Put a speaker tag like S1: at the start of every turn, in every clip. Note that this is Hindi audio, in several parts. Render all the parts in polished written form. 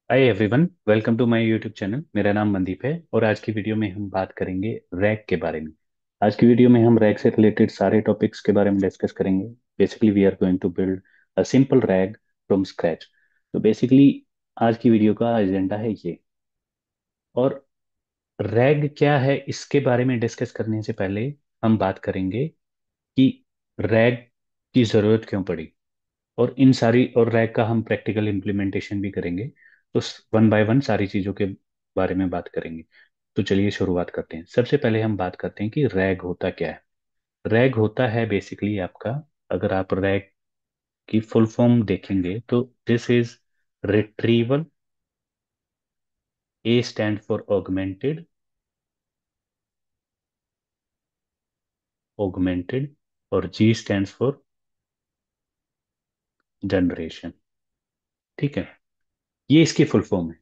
S1: Hi everyone, welcome to my YouTube channel. मेरा नाम मनदीप है और आज की वीडियो में हम बात करेंगे रैग के बारे में। आज की वीडियो में हम रैग से रिलेटेड सारे टॉपिक्स के बारे में डिस्कस करेंगे। Basically we are going to build a simple RAG from scratch. तो बेसिकली आज की वीडियो का एजेंडा है ये। और रैग क्या है इसके बारे में डिस्कस करने से पहले हम बात करेंगे कि रैग की ज़रूरत क्यों पड़ी। और इन सारी और रैग का हम प्रैक्टिकल इम्प्लीमेंटेशन भी करेंगे। तो वन बाय वन सारी चीज़ों के बारे में बात करेंगे। तो चलिए शुरुआत करते हैं। सबसे पहले हम बात करते हैं कि रैग होता क्या है। रैग होता है बेसिकली आपका, अगर आप रैग की फुल फॉर्म देखेंगे तो this is retrieval. A stand for augmented, augmented. और जी स्टैंड फॉर जनरेशन। ठीक है, ये इसकी फुल फॉर्म है।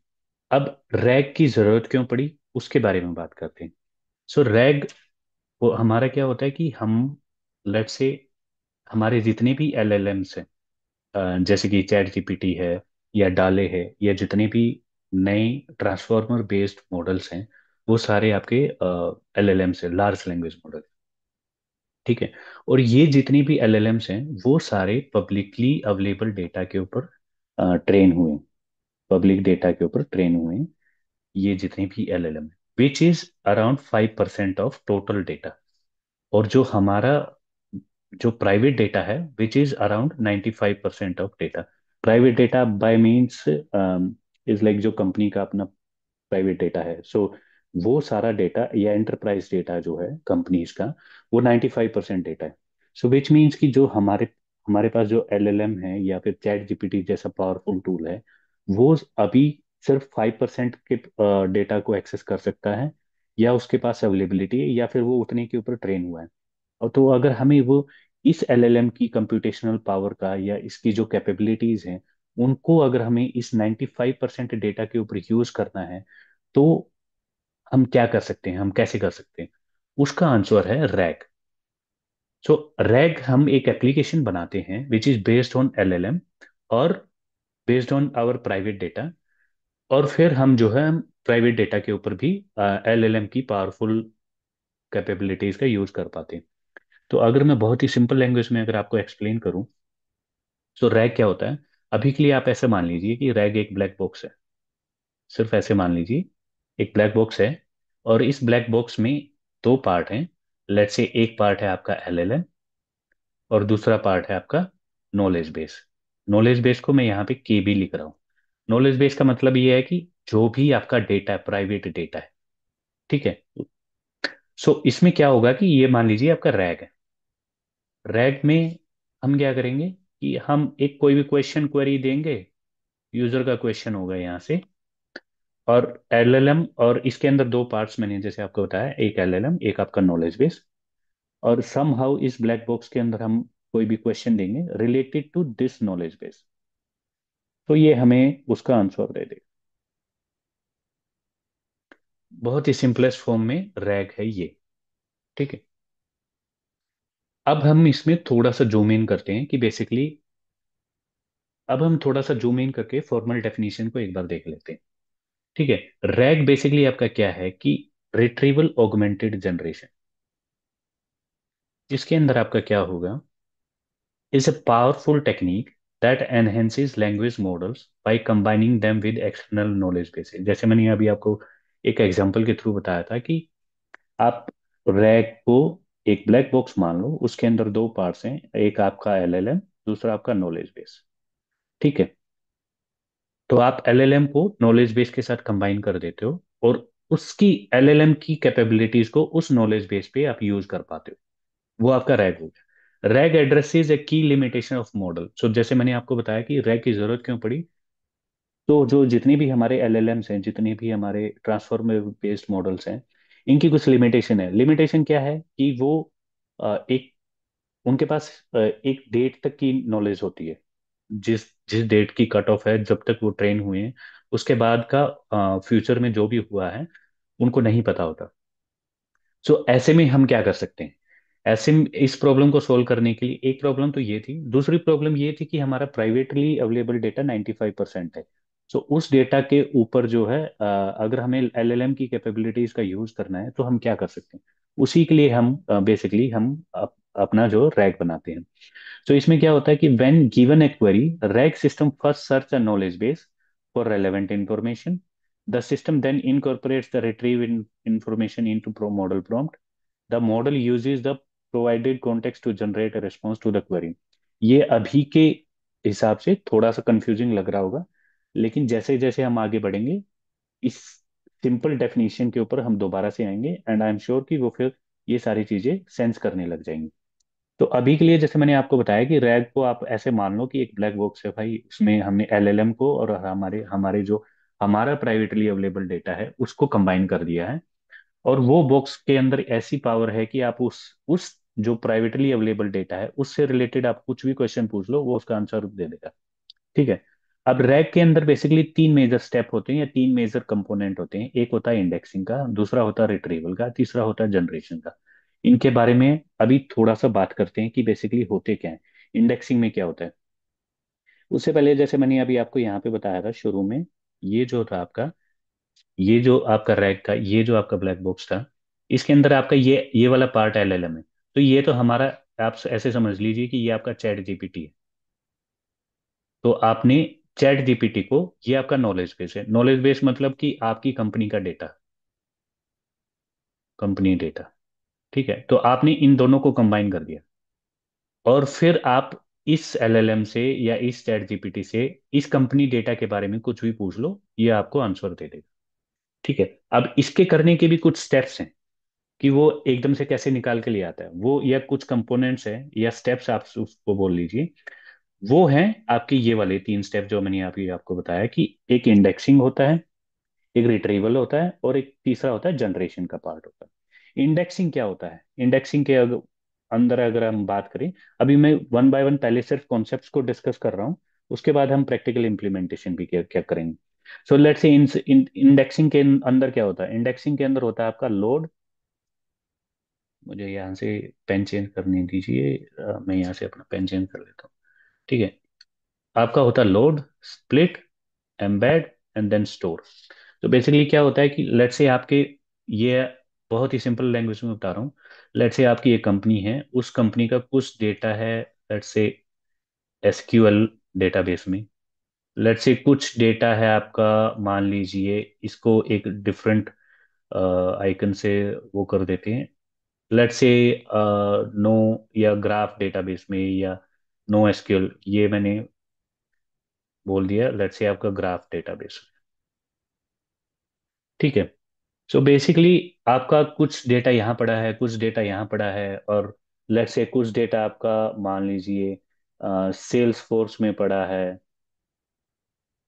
S1: अब रैग की जरूरत क्यों पड़ी उसके बारे में बात करते हैं। सो रैग वो हमारा क्या होता है कि हम लेट से हमारे जितने भी एलएलएम्स हैं, जैसे कि चैट जीपीटी है या डाले है या जितने भी नए ट्रांसफॉर्मर बेस्ड मॉडल्स हैं, वो सारे आपके एलएलएम्स है, लार्ज लैंग्वेज मॉडल। ठीक है। और ये जितने भी एलएलएम्स हैं वो सारे पब्लिकली अवेलेबल डेटा के ऊपर ट्रेन हुए, पब्लिक डेटा के ऊपर ट्रेन हुए हैं। ये जितने भी एलएलएम है which is around 5% of total data. और जो हमारा जो प्राइवेट डेटा है which is around 95% of data. Private data bye means is like जो कंपनी का अपना प्राइवेट डेटा है। सो वो सारा डेटा या एंटरप्राइज डेटा जो है कंपनीज का, वो 95% डेटा है। सो विच मीन्स कि जो हमारे हमारे पास जो एलएलएम है या फिर चैट जीपीटी जैसा पावरफुल टूल है, वो अभी सिर्फ 5% के डेटा को एक्सेस कर सकता है, या उसके पास अवेलेबिलिटी है, या फिर वो उतने के ऊपर ट्रेन हुआ है। और तो अगर हमें वो इस एलएलएम की कंप्यूटेशनल पावर का या इसकी जो कैपेबिलिटीज हैं उनको अगर हमें इस 95% डेटा के ऊपर यूज करना है, तो हम क्या कर सकते हैं, हम कैसे कर सकते हैं। उसका आंसर है रैग। सो रैग हम एक एप्लीकेशन बनाते हैं which is based on LLM और based on our private data. और फिर हम जो है हम प्राइवेट डेटा के ऊपर भी एलएलएम की पावरफुल कैपेबिलिटीज का यूज कर पाते हैं। तो अगर मैं बहुत ही सिंपल लैंग्वेज में अगर आपको एक्सप्लेन करूं, तो रैग क्या होता है। अभी के लिए आप ऐसे मान लीजिए कि रैग एक ब्लैक बॉक्स है। सिर्फ ऐसे मान लीजिए, एक ब्लैक बॉक्स है। और इस ब्लैक बॉक्स में दो पार्ट हैं। लेट्स से एक पार्ट है आपका एलएलएम और दूसरा पार्ट है आपका नॉलेज बेस। नॉलेज बेस को मैं यहाँ पे केबी लिख रहा हूँ। नॉलेज बेस का मतलब ये है कि जो भी आपका डेटा है, प्राइवेट डेटा है। ठीक है। सो इसमें क्या होगा कि ये मान लीजिए आपका रैग है। रैग में हम क्या करेंगे कि हम एक कोई भी क्वेश्चन क्वेरी देंगे। यूजर का क्वेश्चन होगा यहाँ से। और एलएलएम, और इसके अंदर दो पार्ट्स मैंने जैसे आपको बताया, एक एलएलएम एक आपका नॉलेज बेस। और सम हाउ इस ब्लैक बॉक्स के अंदर हम कोई भी क्वेश्चन देंगे related to this knowledge base, तो ये हमें उसका आंसर दे देगा। बहुत ही सिंपलेस्ट फॉर्म में रैग है ये। ठीक है। अब हम इसमें थोड़ा सा जूम इन करते हैं कि बेसिकली, अब हम थोड़ा सा जूम इन करके फॉर्मल डेफिनेशन को एक बार देख लेते हैं। ठीक है। रैग बेसिकली आपका क्या है कि रिट्रीवल ऑगमेंटेड जनरेशन। इसके अंदर आपका क्या होगा, is a powerful technique that enhances language models by combining them with external knowledge bases। जैसे मैंने अभी आपको एक एग्जांपल के थ्रू बताया था कि आप रैग को एक ब्लैक बॉक्स मान लो, उसके अंदर दो पार्ट्स हैं, एक आपका एलएलएम, दूसरा आपका नॉलेज बेस। ठीक है। तो आप एलएलएम को नॉलेज बेस के साथ कंबाइन कर देते हो और उसकी एलएलएम की कैपेबिलिटीज को उस नॉलेज बेस पे आप यूज कर पाते हो। वो आपका रैग हो गया। रैग एड्रेसेस ए की लिमिटेशन ऑफ मॉडल। सो जैसे मैंने आपको बताया कि रैग की जरूरत क्यों पड़ी, तो जो जितने भी हमारे एलएलएम्स हैं, जितने भी हमारे ट्रांसफॉर्मर बेस्ड मॉडल्स हैं, इनकी कुछ लिमिटेशन है। लिमिटेशन क्या है कि वो एक उनके पास एक डेट तक की नॉलेज होती है। जिस जिस डेट की कट ऑफ है, जब तक वो ट्रेन हुए हैं, उसके बाद का फ्यूचर में जो भी हुआ है उनको नहीं पता होता। सो ऐसे में हम क्या कर सकते हैं, ऐसे में इस प्रॉब्लम को सोल्व करने के लिए एक प्रॉब्लम तो ये थी, दूसरी प्रॉब्लम ये थी कि हमारा प्राइवेटली अवेलेबल डेटा 95% है। सो उस डेटा के ऊपर जो है अगर हमें एलएलएम की कैपेबिलिटीज का यूज करना है तो हम क्या कर सकते हैं, उसी के लिए हम बेसिकली हम अपना जो रैग बनाते हैं। तो इसमें क्या होता है कि when given a query, RAG system first search a knowledge base for relevant information. The system then incorporates the retrieve information into pro model prompt. The model uses the provided context to generate a response to the query. ये अभी के हिसाब से थोड़ा सा कंफ्यूजिंग लग रहा होगा, लेकिन जैसे जैसे हम आगे बढ़ेंगे इस सिंपल डेफिनेशन के ऊपर हम दोबारा से आएंगे, एंड आई एम श्योर कि वो फिर ये सारी चीजें सेंस करने लग जाएंगी। तो अभी के लिए जैसे मैंने आपको बताया कि रैग को आप ऐसे मान लो कि एक ब्लैक बॉक्स है भाई, उसमें हमने एलएलएम को और हमारे हमारे जो हमारा प्राइवेटली अवेलेबल डेटा है उसको कंबाइन कर दिया है। और वो बॉक्स के अंदर ऐसी पावर है कि आप उस जो प्राइवेटली अवेलेबल डेटा है उससे रिलेटेड आप कुछ भी क्वेश्चन पूछ लो वो उसका आंसर दे देगा। ठीक है। अब रैग के अंदर बेसिकली तीन मेजर स्टेप होते हैं या तीन मेजर कंपोनेंट होते हैं। एक होता है इंडेक्सिंग का, दूसरा होता है रिट्रीवल का, तीसरा होता है जनरेशन का। इनके बारे में अभी थोड़ा सा बात करते हैं कि बेसिकली होते क्या है, इंडेक्सिंग में क्या होता है। उससे पहले जैसे मैंने अभी आपको यहाँ पे बताया था शुरू में, ये जो था आपका, ये जो आपका रैग था, ये जो आपका ब्लैक बॉक्स था, इसके अंदर आपका ये वाला पार्ट एलएलएम है। तो ये तो हमारा, आप ऐसे समझ लीजिए कि ये आपका चैट जीपीटी है। तो आपने चैट जीपीटी को, ये आपका नॉलेज बेस है। नॉलेज बेस मतलब कि आपकी कंपनी का डेटा, कंपनी डेटा। ठीक है, तो आपने इन दोनों को कंबाइन कर दिया और फिर आप इस एलएलएम से या इस चैट जीपीटी से इस कंपनी डेटा के बारे में कुछ भी पूछ लो, ये आपको आंसर दे देगा। ठीक है। अब इसके करने के भी कुछ स्टेप्स हैं कि वो एकदम से कैसे निकाल के ले आता है वो, या कुछ कंपोनेंट्स हैं या स्टेप्स आप उसको बोल लीजिए। वो हैं आपके ये वाले तीन स्टेप जो मैंने अभी आपको बताया कि एक इंडेक्सिंग होता है, एक रिट्रीवल होता है और एक तीसरा होता है जनरेशन का पार्ट होता है। इंडेक्सिंग क्या होता है, इंडेक्सिंग के अंदर अगर हम बात करें, अभी मैं वन बाय वन पहले सिर्फ कॉन्सेप्ट्स को डिस्कस कर रहा हूँ, उसके बाद हम प्रैक्टिकल इंप्लीमेंटेशन भी क्या क्या करेंगे। सो लेट्स से इंडेक्सिंग के अंदर क्या होता है, इंडेक्सिंग के अंदर होता है आपका लोड। मुझे यहाँ से पेन चेंज करने दीजिए, मैं यहाँ से अपना पेन चेंज कर लेता हूँ। ठीक है। आपका होता है load, split, embed and then store. तो बेसिकली क्या होता है कि लेट्स से आपके, ये बहुत ही सिंपल लैंग्वेज में बता रहा हूँ। लेट्स से आपकी एक कंपनी है, उस कंपनी का कुछ डेटा है, लेट्स से एसक्यूएल डेटाबेस में। लेट्स से कुछ डेटा है आपका, मान लीजिए इसको एक डिफरेंट आइकन से वो कर देते हैं। लेट्स से नो या ग्राफ डेटाबेस में, या नो एसक्यूएल, ये मैंने बोल दिया, लेट्स से आपका ग्राफ डेटाबेस। ठीक है। सो बेसिकली आपका कुछ डेटा यहाँ पड़ा है, कुछ डेटा यहाँ पड़ा है, और लेट्स से कुछ डेटा आपका मान लीजिए सेल्स फोर्स में पड़ा है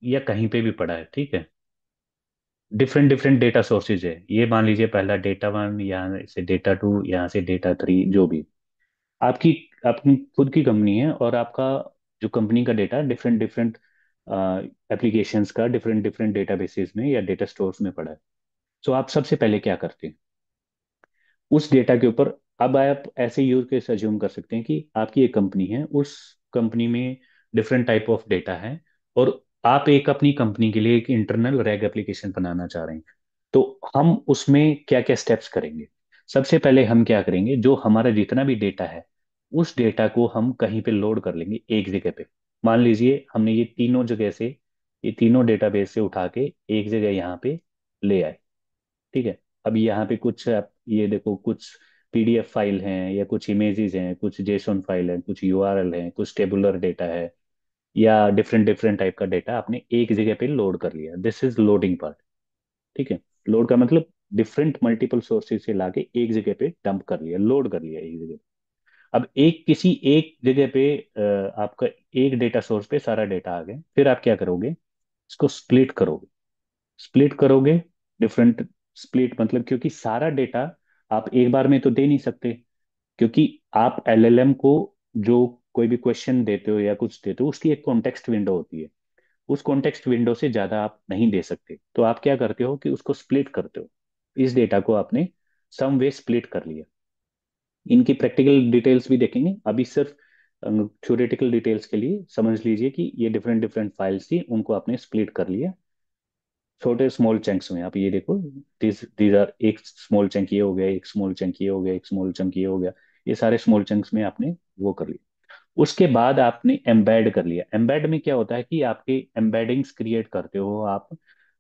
S1: या कहीं पे भी पड़ा है। ठीक है। डिफरेंट डिफरेंट डेटा सोर्सेज है, ये मान लीजिए पहला डेटा वन, यहाँ से डेटा टू, यहाँ से डेटा थ्री, जो भी आपकी अपनी खुद की कंपनी है और आपका जो कंपनी का डेटा डिफरेंट डिफरेंट एप्लीकेशंस का डिफरेंट डिफरेंट डेटाबेसेस में या डेटा स्टोर्स में पड़ा है। सो आप सबसे पहले क्या करते हैं उस डेटा के ऊपर। अब आप ऐसे यूज केस अज्यूम कर सकते हैं कि आपकी एक कंपनी है, उस कंपनी में डिफरेंट टाइप ऑफ डेटा है, और आप एक अपनी कंपनी के लिए एक इंटरनल रैग एप्लीकेशन बनाना चाह रहे हैं। तो हम उसमें क्या क्या स्टेप्स करेंगे। सबसे पहले हम क्या करेंगे, जो हमारा जितना भी डेटा है उस डेटा को हम कहीं पे लोड कर लेंगे एक जगह पे। मान लीजिए हमने ये तीनों जगह से, ये तीनों डेटाबेस से उठा के एक जगह यहाँ पे ले आए। ठीक है। अब यहाँ पे कुछ आप ये देखो, कुछ पीडीएफ फाइल हैं या कुछ इमेजेस हैं, कुछ जेसॉन फाइल है, कुछ यूआरएल है, कुछ टेबुलर डेटा है, या डिफरेंट डिफरेंट टाइप का डेटा आपने एक जगह पे लोड कर लिया। This is loading part. ठीक है। लोड का मतलब डिफरेंट मल्टीपल सोर्सेज से लाके एक जगह पे डंप कर लिया, लोड कर लिया एक जगह। अब एक किसी एक जगह पे आपका एक डेटा सोर्स पे सारा डेटा आ गया, फिर आप क्या करोगे, इसको स्प्लिट करोगे। स्प्लिट करोगे, डिफरेंट, स्प्लिट मतलब क्योंकि सारा डेटा आप एक बार में तो दे नहीं सकते, क्योंकि आप एलएलएम को जो कोई भी क्वेश्चन देते हो या कुछ देते हो उसकी एक कॉन्टेक्स्ट विंडो होती है। उस कॉन्टेक्स्ट विंडो से ज्यादा आप नहीं दे सकते, तो आप क्या करते हो कि उसको स्प्लिट करते हो। इस डेटा को आपने सम वे स्प्लिट कर लिया। इनकी प्रैक्टिकल डिटेल्स भी देखेंगे, अभी सिर्फ थ्योरेटिकल डिटेल्स के लिए समझ लीजिए कि ये डिफरेंट डिफरेंट फाइल्स थी, उनको आपने स्प्लिट कर लिया। छोटे स्मॉल चंक्स में, आप ये देखो, दिस दीज आर, एक स्मॉल चंक ये हो गया, एक स्मॉल चंक ये हो गया, एक स्मॉल चंक ये हो गया, ये सारे स्मॉल चंक्स में आपने वो कर लिया। उसके बाद आपने एम्बेड कर लिया। एम्बेड में क्या होता है कि आपके एम्बेडिंग्स क्रिएट करते हो आप।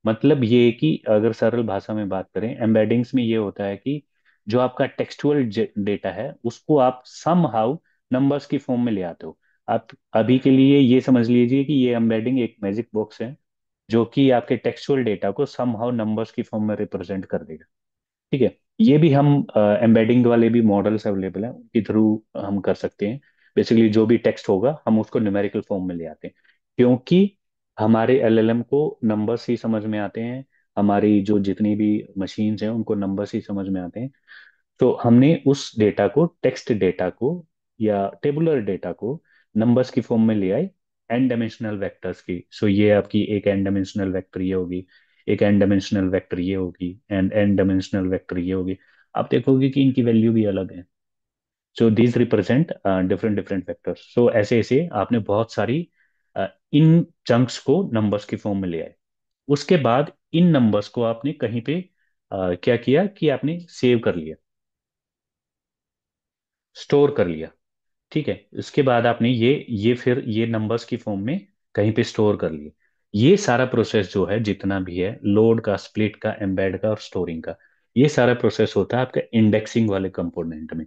S1: मतलब ये कि अगर सरल भाषा में बात करें, एम्बेडिंग्स में ये होता है कि जो आपका टेक्सचुअल डेटा है उसको आप सम हाउ नंबर्स की फॉर्म में ले आते हो। आप अभी के लिए ये समझ लीजिए कि ये एम्बेडिंग एक मैजिक बॉक्स है जो कि आपके टेक्सचुअल डेटा को सम हाउ नंबर्स की फॉर्म में रिप्रेजेंट कर देगा। ठीक है। ये भी हम एम्बेडिंग वाले भी मॉडल्स अवेलेबल हैं, उनके थ्रू हम कर सकते हैं। बेसिकली जो भी टेक्स्ट होगा हम उसको न्यूमेरिकल फॉर्म में ले आते हैं, क्योंकि हमारे एलएलएम को नंबर्स ही समझ में आते हैं। हमारी जो जितनी भी मशीन्स हैं उनको नंबर्स ही समझ में आते हैं। तो हमने उस डेटा को, टेक्स्ट डेटा को या टेबुलर डेटा को नंबर्स की फॉर्म में ले आए, एन डायमेंशनल वेक्टर्स की। सो ये आपकी एक एन डायमेंशनल वेक्टर ये होगी, एक एन डायमेंशनल वेक्टर ये होगी, एंड एन डायमेंशनल वेक्टर ये होगी। आप देखोगे कि इनकी वैल्यू भी अलग है। So these represent different different vectors. So ऐसे ऐसे आपने बहुत सारी इन चंक्स को नंबर्स की फॉर्म में ले आए। उसके बाद इन नंबर्स को आपने कहीं पे क्या किया कि आपने सेव कर लिया, स्टोर कर लिया। ठीक है। उसके बाद आपने ये फिर ये नंबर्स की फॉर्म में कहीं पे स्टोर कर लिए। ये सारा प्रोसेस जो है जितना भी है, लोड का, स्प्लिट का, एम्बेड का और स्टोरिंग का, ये सारा प्रोसेस होता है आपका इंडेक्सिंग वाले कंपोनेंट में।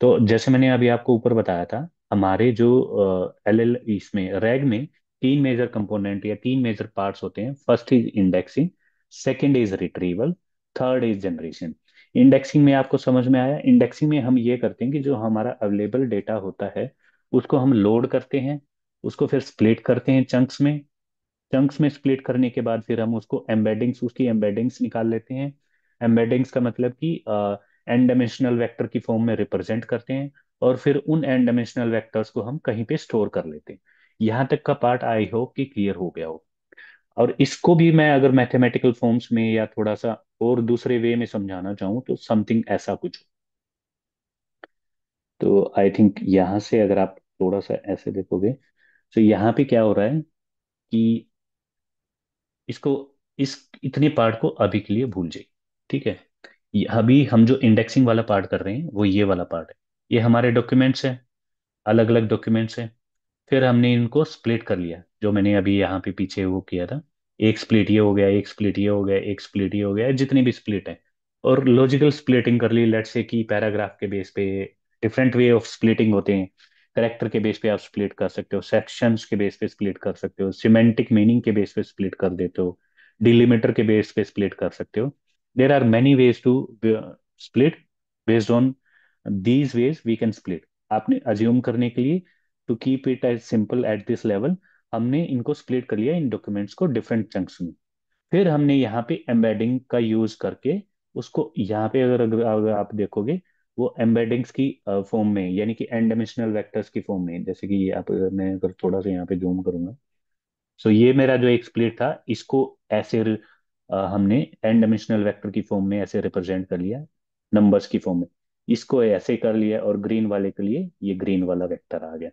S1: तो जैसे मैंने अभी आपको ऊपर बताया था, हमारे जो एल एल इसमें रैग में तीन मेजर कंपोनेंट या तीन मेजर पार्ट्स होते हैं। First is indexing, second is retrieval, third is generation. Indexing में आपको समझ में आया। इंडेक्सिंग में हम ये करते हैं कि जो हमारा अवेलेबल डेटा होता है उसको हम लोड करते हैं, उसको फिर स्प्लिट करते हैं चंक्स में। चंक्स में स्प्लिट करने के बाद फिर हम उसको एम्बेडिंग्स, उसकी एम्बेडिंग्स निकाल लेते हैं। एम्बेडिंग्स का मतलब कि एन डायमेंशनल वेक्टर की फॉर्म में रिप्रेजेंट करते हैं, और फिर उन एन डायमेंशनल वेक्टर्स को हम कहीं पे स्टोर कर लेते हैं। यहाँ तक का पार्ट आई होप कि क्लियर हो गया हो। और इसको भी मैं अगर मैथमेटिकल फॉर्म्स में या थोड़ा सा और दूसरे वे में समझाना चाहूँ तो समथिंग ऐसा कुछ। तो आई थिंक यहाँ से अगर आप थोड़ा सा ऐसे देखोगे, तो यहाँ पे क्या हो रहा है कि इसको, इस इतने पार्ट को अभी के लिए भूल जाइए। ठीक है। अभी हम जो इंडेक्सिंग वाला पार्ट कर रहे हैं वो ये वाला पार्ट है। ये हमारे डॉक्यूमेंट्स हैं, अलग अलग डॉक्यूमेंट्स हैं। फिर हमने इनको स्प्लिट कर लिया, जो मैंने अभी यहाँ पे पीछे वो किया था। एक स्प्लिट ये हो गया, एक स्प्लिट ये हो गया, एक स्प्लिट ये हो गया, जितनी भी स्प्लिट है। और लॉजिकल स्प्लिटिंग कर ली, लेट्स से कि पैराग्राफ के बेस पे डिफरेंट वे ऑफ स्प्लिटिंग होते हैं। करेक्टर के बेस पे आप स्प्लिट कर सकते हो, सेक्शंस के बेस पे स्प्लिट कर सकते हो, सिमेंटिक मीनिंग के बेस पे स्प्लिट कर देते हो, डिलीमीटर के बेस पे स्प्लिट कर सकते हो। There are many ways to split. Based on these ways we can split. आपने अज्यूम करने के लिए, to keep it as simple at this level, हमने इनको स्प्लिट कर लिया इन डॉक्यूमेंट्स को डिफरेंट चंक्स में। फिर हमने यहाँ पे एम्बेडिंग का यूज करके उसको यहाँ पे अगर आप देखोगे, वो एम्बेडिंग्स की फॉर्म में, यानी कि एन डायमेंशनल वेक्टर्स की फॉर्म में, जैसे कि ये आप, मैं अगर थोड़ा सा यहाँ पे जूम करूंगा, सो ये मेरा जो एक स्प्लिट था, इसको ऐसे हमने एन डायमेंशनल वेक्टर की फॉर्म में ऐसे रिप्रेजेंट कर लिया, नंबर्स की फॉर्म में। इसको ऐसे कर लिया, और ग्रीन वाले के लिए ये ग्रीन वाला वेक्टर आ गया।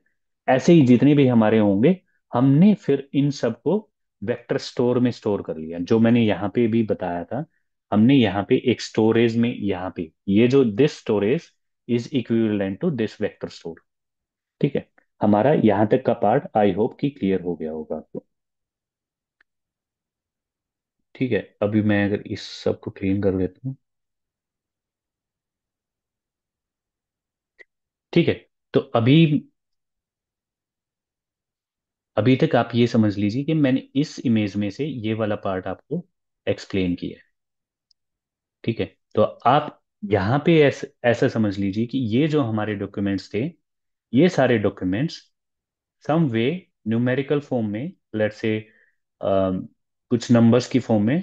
S1: ऐसे ही जितने भी हमारे होंगे, हमने फिर इन सबको वेक्टर स्टोर में स्टोर कर लिया, जो मैंने यहाँ पे भी बताया था। हमने यहाँ पे एक स्टोरेज में, यहाँ पे ये जो this storage is equivalent to this vector store. ठीक है। हमारा यहाँ तक का पार्ट आई होप कि क्लियर हो गया होगा आपको। ठीक है। अभी मैं अगर इस सब को क्लीन कर देता हूँ। ठीक है। तो अभी अभी तक आप ये समझ लीजिए कि मैंने इस इमेज में से ये वाला पार्ट आपको एक्सप्लेन किया है। ठीक है। तो आप यहाँ पे ऐसा समझ लीजिए कि ये जो हमारे डॉक्यूमेंट्स थे, ये सारे डॉक्यूमेंट्स सम वे न्यूमेरिकल फॉर्म में, लेट्स से कुछ नंबर्स की फॉर्म में,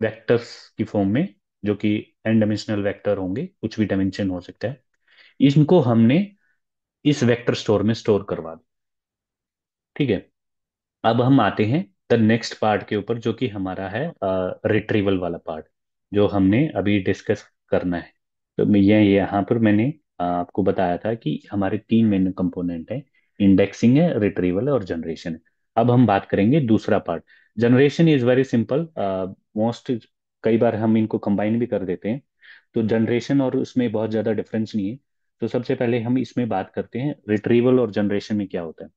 S1: वेक्टर्स की फॉर्म में, जो कि एन डायमेंशनल वेक्टर होंगे, कुछ भी डायमेंशन हो सकता है, इनको हमने इस वेक्टर स्टोर में स्टोर करवा दिया। ठीक है। अब हम आते हैं द नेक्स्ट पार्ट के ऊपर, जो कि हमारा है रिट्रीवल वाला पार्ट, जो हमने अभी डिस्कस करना है। तो मैं ये यहाँ पर मैंने आपको बताया था कि हमारे तीन मेन कंपोनेंट हैं, इंडेक्सिंग है, रिट्रीवल है और जनरेशन है। अब हम बात करेंगे दूसरा part. Generation is very simple. Most कई बार हम इनको कंबाइन भी कर देते हैं। तो जनरेशन और उसमें बहुत ज़्यादा डिफरेंस नहीं है। तो सबसे पहले हम इसमें बात करते हैं रिट्रीवल और जनरेशन में क्या होता है।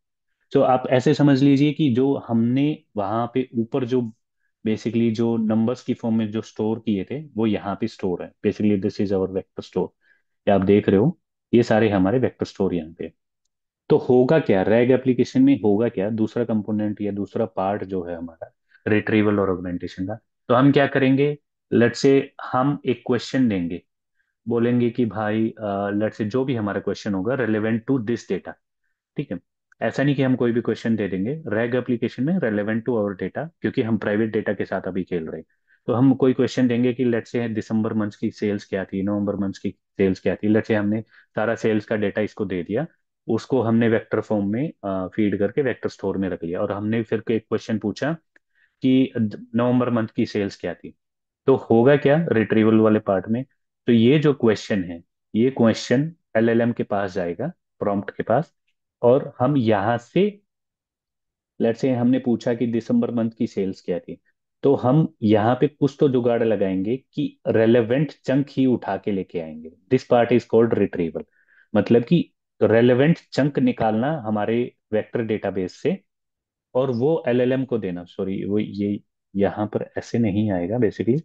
S1: तो आप ऐसे समझ लीजिए कि जो हमने वहां पे ऊपर जो बेसिकली जो नंबर्स की फॉर्म में जो स्टोर किए थे वो यहाँ पे स्टोर है। Basically this is our vector store. ये आप देख रहे हो, ये सारे हमारे वेक्टर स्टोर यहाँ पे। तो होगा क्या रैग एप्लीकेशन में, होगा क्या दूसरा कंपोनेंट या दूसरा पार्ट जो है हमारा रिट्रीवल और ऑगमेंटेशन का। तो हम क्या करेंगे, लेट्स से हम एक क्वेश्चन देंगे, बोलेंगे कि भाई लेट्स से जो भी हमारा क्वेश्चन होगा रिलेवेंट टू दिस डेटा। ठीक है। ऐसा नहीं कि हम कोई भी क्वेश्चन दे देंगे, रैग एप्लीकेशन में रेलेवेंट टू आवर डेटा, क्योंकि हम प्राइवेट डेटा के साथ अभी खेल रहे हैं। तो हम कोई क्वेश्चन देंगे कि लेट्स से दिसंबर मंथ की सेल्स क्या थी, नवंबर मंथ की सेल्स क्या थी। लेट्स से हमने सारा सेल्स का डेटा इसको दे दिया, उसको हमने वेक्टर फॉर्म में फीड करके वेक्टर स्टोर में रख लिया, और हमने फिर एक क्वेश्चन पूछा कि नवंबर मंथ की सेल्स क्या थी। तो होगा क्या रिट्रीवल वाले पार्ट में, तो ये जो क्वेश्चन है, ये क्वेश्चन एलएलएम के पास जाएगा, प्रॉम्प्ट के पास। और हम यहाँ से लेट्स से हमने पूछा कि दिसंबर मंथ की सेल्स क्या थी, तो हम यहाँ पे कुछ तो जुगाड़ लगाएंगे कि रेलेवेंट चंक ही उठा के लेके आएंगे। This part is called retrieval. मतलब कि रेलेवेंट चंक निकालना हमारे वेक्टर डेटाबेस से, और वो एलएलएम को देना। सॉरी, वो ये यहाँ पर ऐसे नहीं आएगा बेसिकली।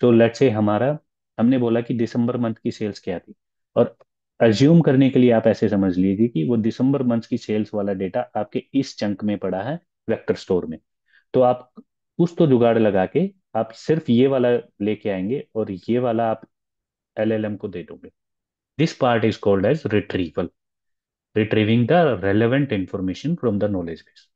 S1: तो लेट्स से हमारा, हमने बोला कि दिसंबर मंथ की सेल्स क्या थी, और अज्यूम करने के लिए आप ऐसे समझ लीजिए कि वो दिसंबर मंथ की सेल्स वाला डेटा आपके इस चंक में पड़ा है वेक्टर स्टोर में। तो आप कुछ तो जुगाड़ लगा के आप सिर्फ ये वाला लेके आएंगे और ये वाला आप एलएलएम को दे दोगे। This part is called as retrieval, retrieving the relevant information from the knowledge base.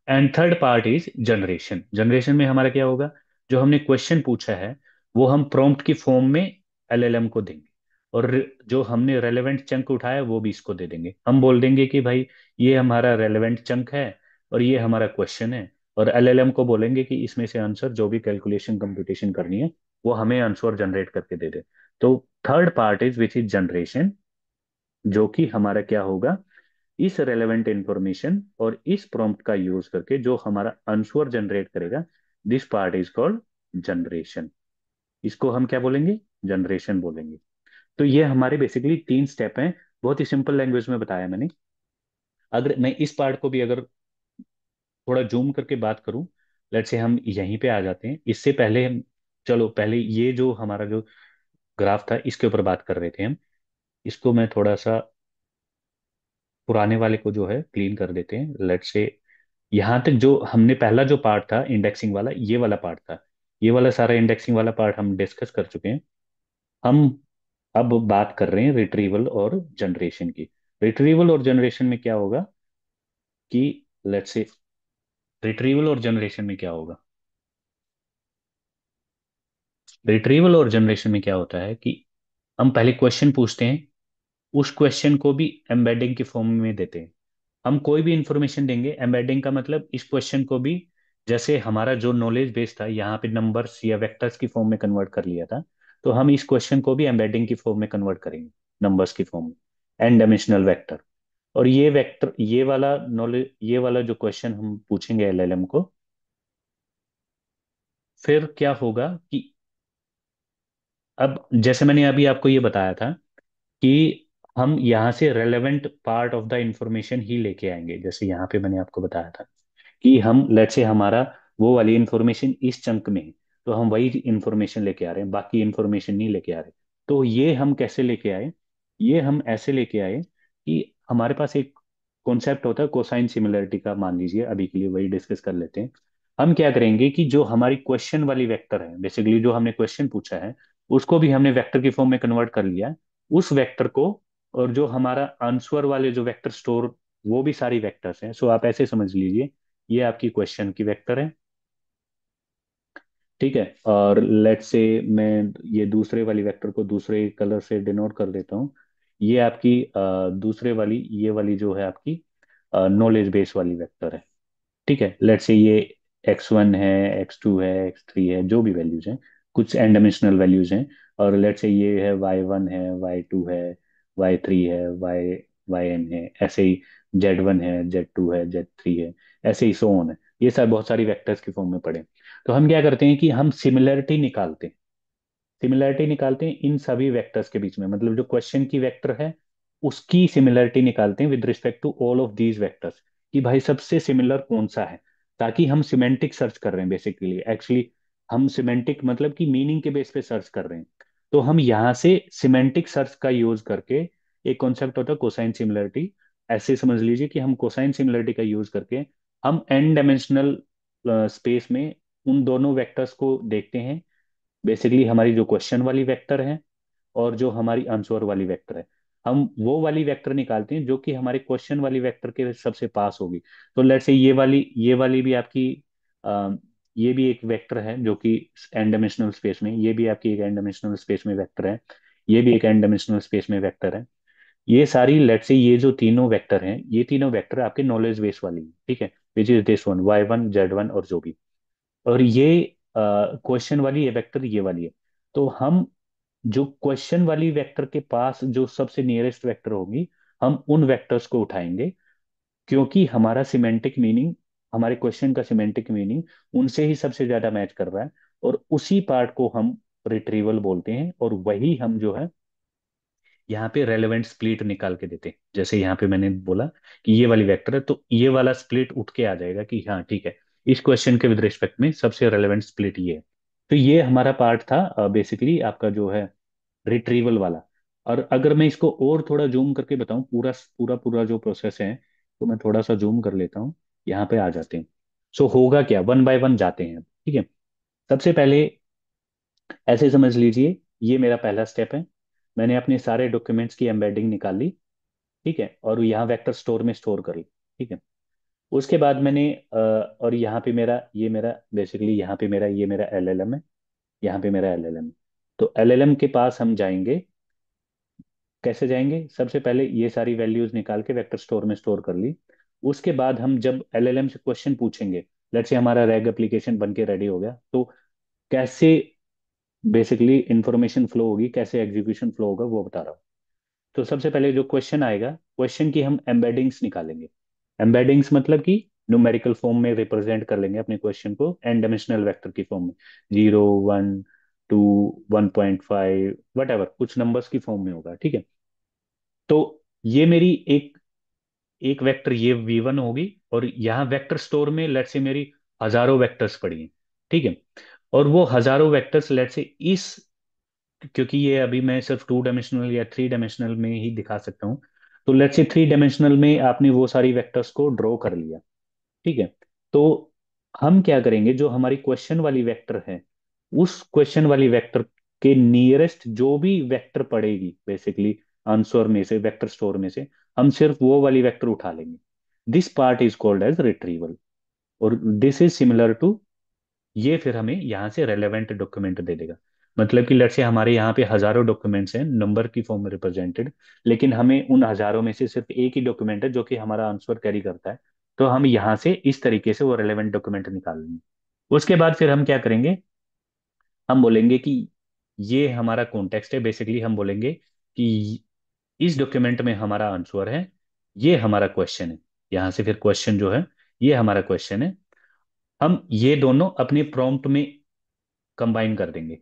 S1: And third part is generation. Generation में हमारा क्या होगा, जो हमने क्वेश्चन पूछा है वो हम प्रॉम्प्ट की फॉर्म में एलएलएम को देंगे, और जो हमने रेलेवेंट चंक उठाया वो भी इसको दे देंगे। हम बोल देंगे कि भाई ये हमारा रेलेवेंट चंक है और ये हमारा क्वेश्चन है, और एलएलएम को बोलेंगे कि इसमें से आंसर जो भी कैलकुलेशन कंप्यूटेशन करनी है वो हमें आंसर जनरेट करके दे दे। तो third part is which is generation, जो कि हमारा क्या होगा, इस रेलेवेंट इंफॉर्मेशन और इस प्रॉम्प्ट का यूज करके जो हमारा आंसर जनरेट करेगा, this part is called generation. इसको हम क्या बोलेंगे, जनरेशन बोलेंगे। तो ये हमारे बेसिकली तीन स्टेप हैं। बहुत ही सिंपल लैंग्वेज में बताया मैंने। अगर मैं इस पार्ट को भी अगर थोड़ा जूम करके बात करूं, लेट्स से हम यहीं पे आ जाते हैं। इससे पहले हम, चलो पहले ये जो हमारा जो ग्राफ था इसके ऊपर बात कर रहे थे हम, इसको मैं थोड़ा सा पुराने वाले को जो है क्लीन कर देते हैं। लेट्स से यहाँ तक जो हमने पहला जो पार्ट था इंडेक्सिंग वाला, ये वाला पार्ट था, ये वाला सारा इंडेक्सिंग वाला पार्ट हम डिस्कस कर चुके हैं। हम अब बात कर रहे हैं रिट्रीवल और जनरेशन की। रिट्रीवल और जनरेशन में क्या होगा कि लेट्स से रिट्रीवल और जनरेशन में क्या होगा, रिट्रीवल और जनरेशन में क्या होता है कि हम पहले क्वेश्चन पूछते हैं, उस क्वेश्चन को भी एम्बेडिंग की फॉर्म में देते हैं। हम कोई भी इंफॉर्मेशन देंगे, एम्बेडिंग का मतलब इस क्वेश्चन को भी, जैसे हमारा जो नॉलेज बेस था यहाँ पे नंबर्स या वेक्टर्स की फॉर्म में कन्वर्ट कर लिया था, तो हम इस क्वेश्चन को भी एम्बेडिंग की फॉर्म में कन्वर्ट करेंगे, नंबर्स की फॉर्म में, एन डायमेंशनल वेक्टर। और ये वेक्टर, ये वाला नॉलेज, ये वाला जो क्वेश्चन हम पूछेंगे एलएलएम को, फिर क्या होगा कि अब जैसे मैंने अभी आपको ये बताया था कि हम यहाँ से relevant part of the information ही लेके आएंगे। जैसे यहाँ पे मैंने आपको बताया था कि हम लेट्स से हमारा वो वाली इंफॉर्मेशन इस चंक में है, तो हम वही इंफॉर्मेशन लेके आ रहे हैं, बाकी इंफॉर्मेशन नहीं लेके आ रहे। तो ये हम कैसे लेके आए, ये हम ऐसे लेके आए कि हमारे पास एक कॉन्सेप्ट होता है कोसाइन सिमिलरिटी का, मान लीजिए अभी के लिए वही डिस्कस कर लेते हैं। हम क्या करेंगे कि जो हमारी क्वेश्चन वाली वेक्टर है, बेसिकली जो हमने क्वेश्चन पूछा है उसको भी हमने वेक्टर की फॉर्म में कन्वर्ट कर लिया है। उस वेक्टर को, और जो हमारा आंसर वाले जो वेक्टर स्टोर, वो भी सारी वेक्टर्स हैं। सो आप ऐसे समझ लीजिए ये आपकी क्वेश्चन की वेक्टर है। ठीक है। और लेट्स से मैं ये दूसरे वाली वेक्टर को दूसरे कलर से डिनोट कर देता हूँ। ये आपकी दूसरे वाली, ये वाली जो है आपकी नॉलेज बेस वाली वेक्टर है। ठीक है। लेट्स से ये x1 है, x2 है, x3 है, जो भी वैल्यूज हैं, कुछ एन डायमेंशनल वैल्यूज हैं। और लेट्स से ये है y1 है, y2 है, y3 है, y yn है, ऐसे ही z1 है, z2 है, z3 है, ऐसे ही सो ऑन है। ये सब बहुत सारी वेक्टर्स की फॉर्म में पढ़े। तो हम क्या करते हैं कि हम सिमिलरिटी निकालते हैं। सिमिलरिटी निकालते हैं इन सभी वेक्टर्स के बीच में, मतलब जो क्वेश्चन की वेक्टर है उसकी सिमिलरिटी निकालते हैं with respect to all of these vectors, कि भाई सबसे सिमिलर कौन सा है। ताकि हम सिमेंटिक सर्च कर रहे हैं बेसिकली, एक्चुअली हम सिमेंटिक मतलब कि मीनिंग के बेस पे सर्च कर रहे हैं। तो हम यहाँ से सिमेंटिक सर्च का यूज करके, एक कॉन्सेप्ट होता है कोसाइन सिमिलरिटी, ऐसे समझ लीजिए कि हम कोसाइन सिमिलरिटी का यूज करके हम एन डायमेंशनल स्पेस में उन दोनों वेक्टर्स को देखते हैं। बेसिकली हमारी जो क्वेश्चन वाली वेक्टर है और जो हमारी आंसर वाली वेक्टर है, हम वो वाली वेक्टर निकालते हैं जो कि हमारे क्वेश्चन वाली वेक्टर के सबसे पास होगी। तो लेट से ये वाली भी आपकी अ, ये भी एक वेक्टर है जो कि एन डायमेंशनल स्पेस में, ये भी आपकी एक एन डायमेंशनल स्पेस में वेक्टर है, ये भी एक एन डायमेंशनल स्पेस में वेक्टर है। ये सारी लेट से ये जो तीनों वेक्टर हैं, ये तीनों वेक्टर आपके नॉलेज बेस वाली है, ठीक है, which is this one Y1 Z1 और जो भी। और ये क्वेश्चन वाली ये वेक्टर ये वाली है। तो हम जो क्वेश्चन वाली वेक्टर के पास जो सबसे नियरेस्ट वेक्टर होगी, हम उन वेक्टर्स को उठाएंगे, क्योंकि हमारा सिमेंटिक मीनिंग, हमारे क्वेश्चन का सिमेंटिक मीनिंग उनसे ही सबसे ज्यादा मैच कर रहा है। और उसी पार्ट को हम रिट्रीवल बोलते हैं, और वही हम जो है यहाँ पे रेलेवेंट स्प्लिट निकाल के देते हैं। जैसे यहाँ पे मैंने बोला कि ये वाली वेक्टर है, तो ये वाला स्प्लिट उठ के आ जाएगा कि हाँ ठीक है, इस क्वेश्चन के विद रिस्पेक्ट में सबसे रेलेवेंट स्प्लिट ये है। तो ये हमारा पार्ट था बेसिकली आपका जो है रिट्रीवल वाला। और अगर मैं इसको और थोड़ा जूम करके बताऊं, पूरा पूरा पूरा जो प्रोसेस है, तो मैं थोड़ा सा जूम कर लेता हूँ। यहाँ पे आ जाते हैं। सो होगा क्या, वन बाय वन जाते हैं, ठीक है। सबसे पहले ऐसे समझ लीजिए, ये मेरा पहला स्टेप है। मैंने अपने सारे डॉक्यूमेंट्स की एम्बेडिंग निकाल ली, ठीक है, और यहाँ वेक्टर स्टोर में स्टोर कर ली, ठीक है। उसके बाद मैंने और यहाँ पे मेरा ये मेरा बेसिकली यहाँ पे मेरा ये मेरा LLM है, यहाँ पे मेरा LLM है। तो LLM के पास हम जाएंगे। कैसे जाएंगे, सबसे पहले ये सारी वैल्यूज निकाल के वेक्टर स्टोर में स्टोर कर ली। उसके बाद हम जब LLM से क्वेश्चन पूछेंगे, लेट्स से हमारा रैग एप्लीकेशन बन के रेडी हो गया, तो कैसे बेसिकली इंफॉर्मेशन फ्लो होगी, कैसे एग्जीक्यूशन फ्लो होगा, वो बता रहा हूँ। तो सबसे पहले जो क्वेश्चन आएगा, क्वेश्चन की हम एम्बेडिंग्स निकालेंगे। एम्बेडिंग्स मतलब कि न्यूमेरिकल फॉर्म में रिप्रेजेंट कर लेंगे अपने क्वेश्चन को एन डायमेंशनल वेक्टर की फॉर्म में, 0 1 2 1.5 वट एवर, कुछ नंबर्स की फॉर्म में होगा, ठीक है। तो ये मेरी एक एक वेक्टर ये V1 होगी, और यहाँ वेक्टर स्टोर में लेट से मेरी हजारों वेक्टर्स पड़ी हैं, ठीक है। और वो हजारों वेक्टर्स लेट से इस, क्योंकि ये अभी मैं सिर्फ 2 डायमेंशनल या 3 डायमेंशनल में ही दिखा सकता हूँ, तो लेट्स से 3 डायमेंशनल में आपने वो सारी वेक्टर्स को ड्रॉ कर लिया, ठीक है। तो हम क्या करेंगे, जो हमारी क्वेश्चन वाली वेक्टर है, उस क्वेश्चन वाली वेक्टर के नियरेस्ट जो भी वेक्टर पड़ेगी बेसिकली आंसर में से, वेक्टर स्टोर में से, हम सिर्फ वो वाली वेक्टर उठा लेंगे। This part is called as retrieval. और दिस इज सिमिलर टू, ये फिर हमें यहाँ से रेलेवेंट डॉक्यूमेंट दे देगा। मतलब कि लेट्स से हमारे यहाँ पे हजारों डॉक्यूमेंट्स हैं नंबर की फॉर्म में रिप्रेजेंटेड, लेकिन हमें उन हजारों में से सिर्फ एक ही डॉक्यूमेंट है जो कि हमारा आंसर कैरी करता है। तो हम यहाँ से इस तरीके से वो रेलेवेंट डॉक्यूमेंट निकाल लेंगे। उसके बाद फिर हम क्या करेंगे, हम बोलेंगे कि ये हमारा कॉन्टेक्स्ट है, बेसिकली हम बोलेंगे कि इस डॉक्यूमेंट में हमारा आंसर है, ये हमारा क्वेश्चन है। यहाँ से फिर क्वेश्चन जो है, ये हमारा क्वेश्चन है। हम ये दोनों अपने प्रॉम्प्ट में कंबाइन कर देंगे,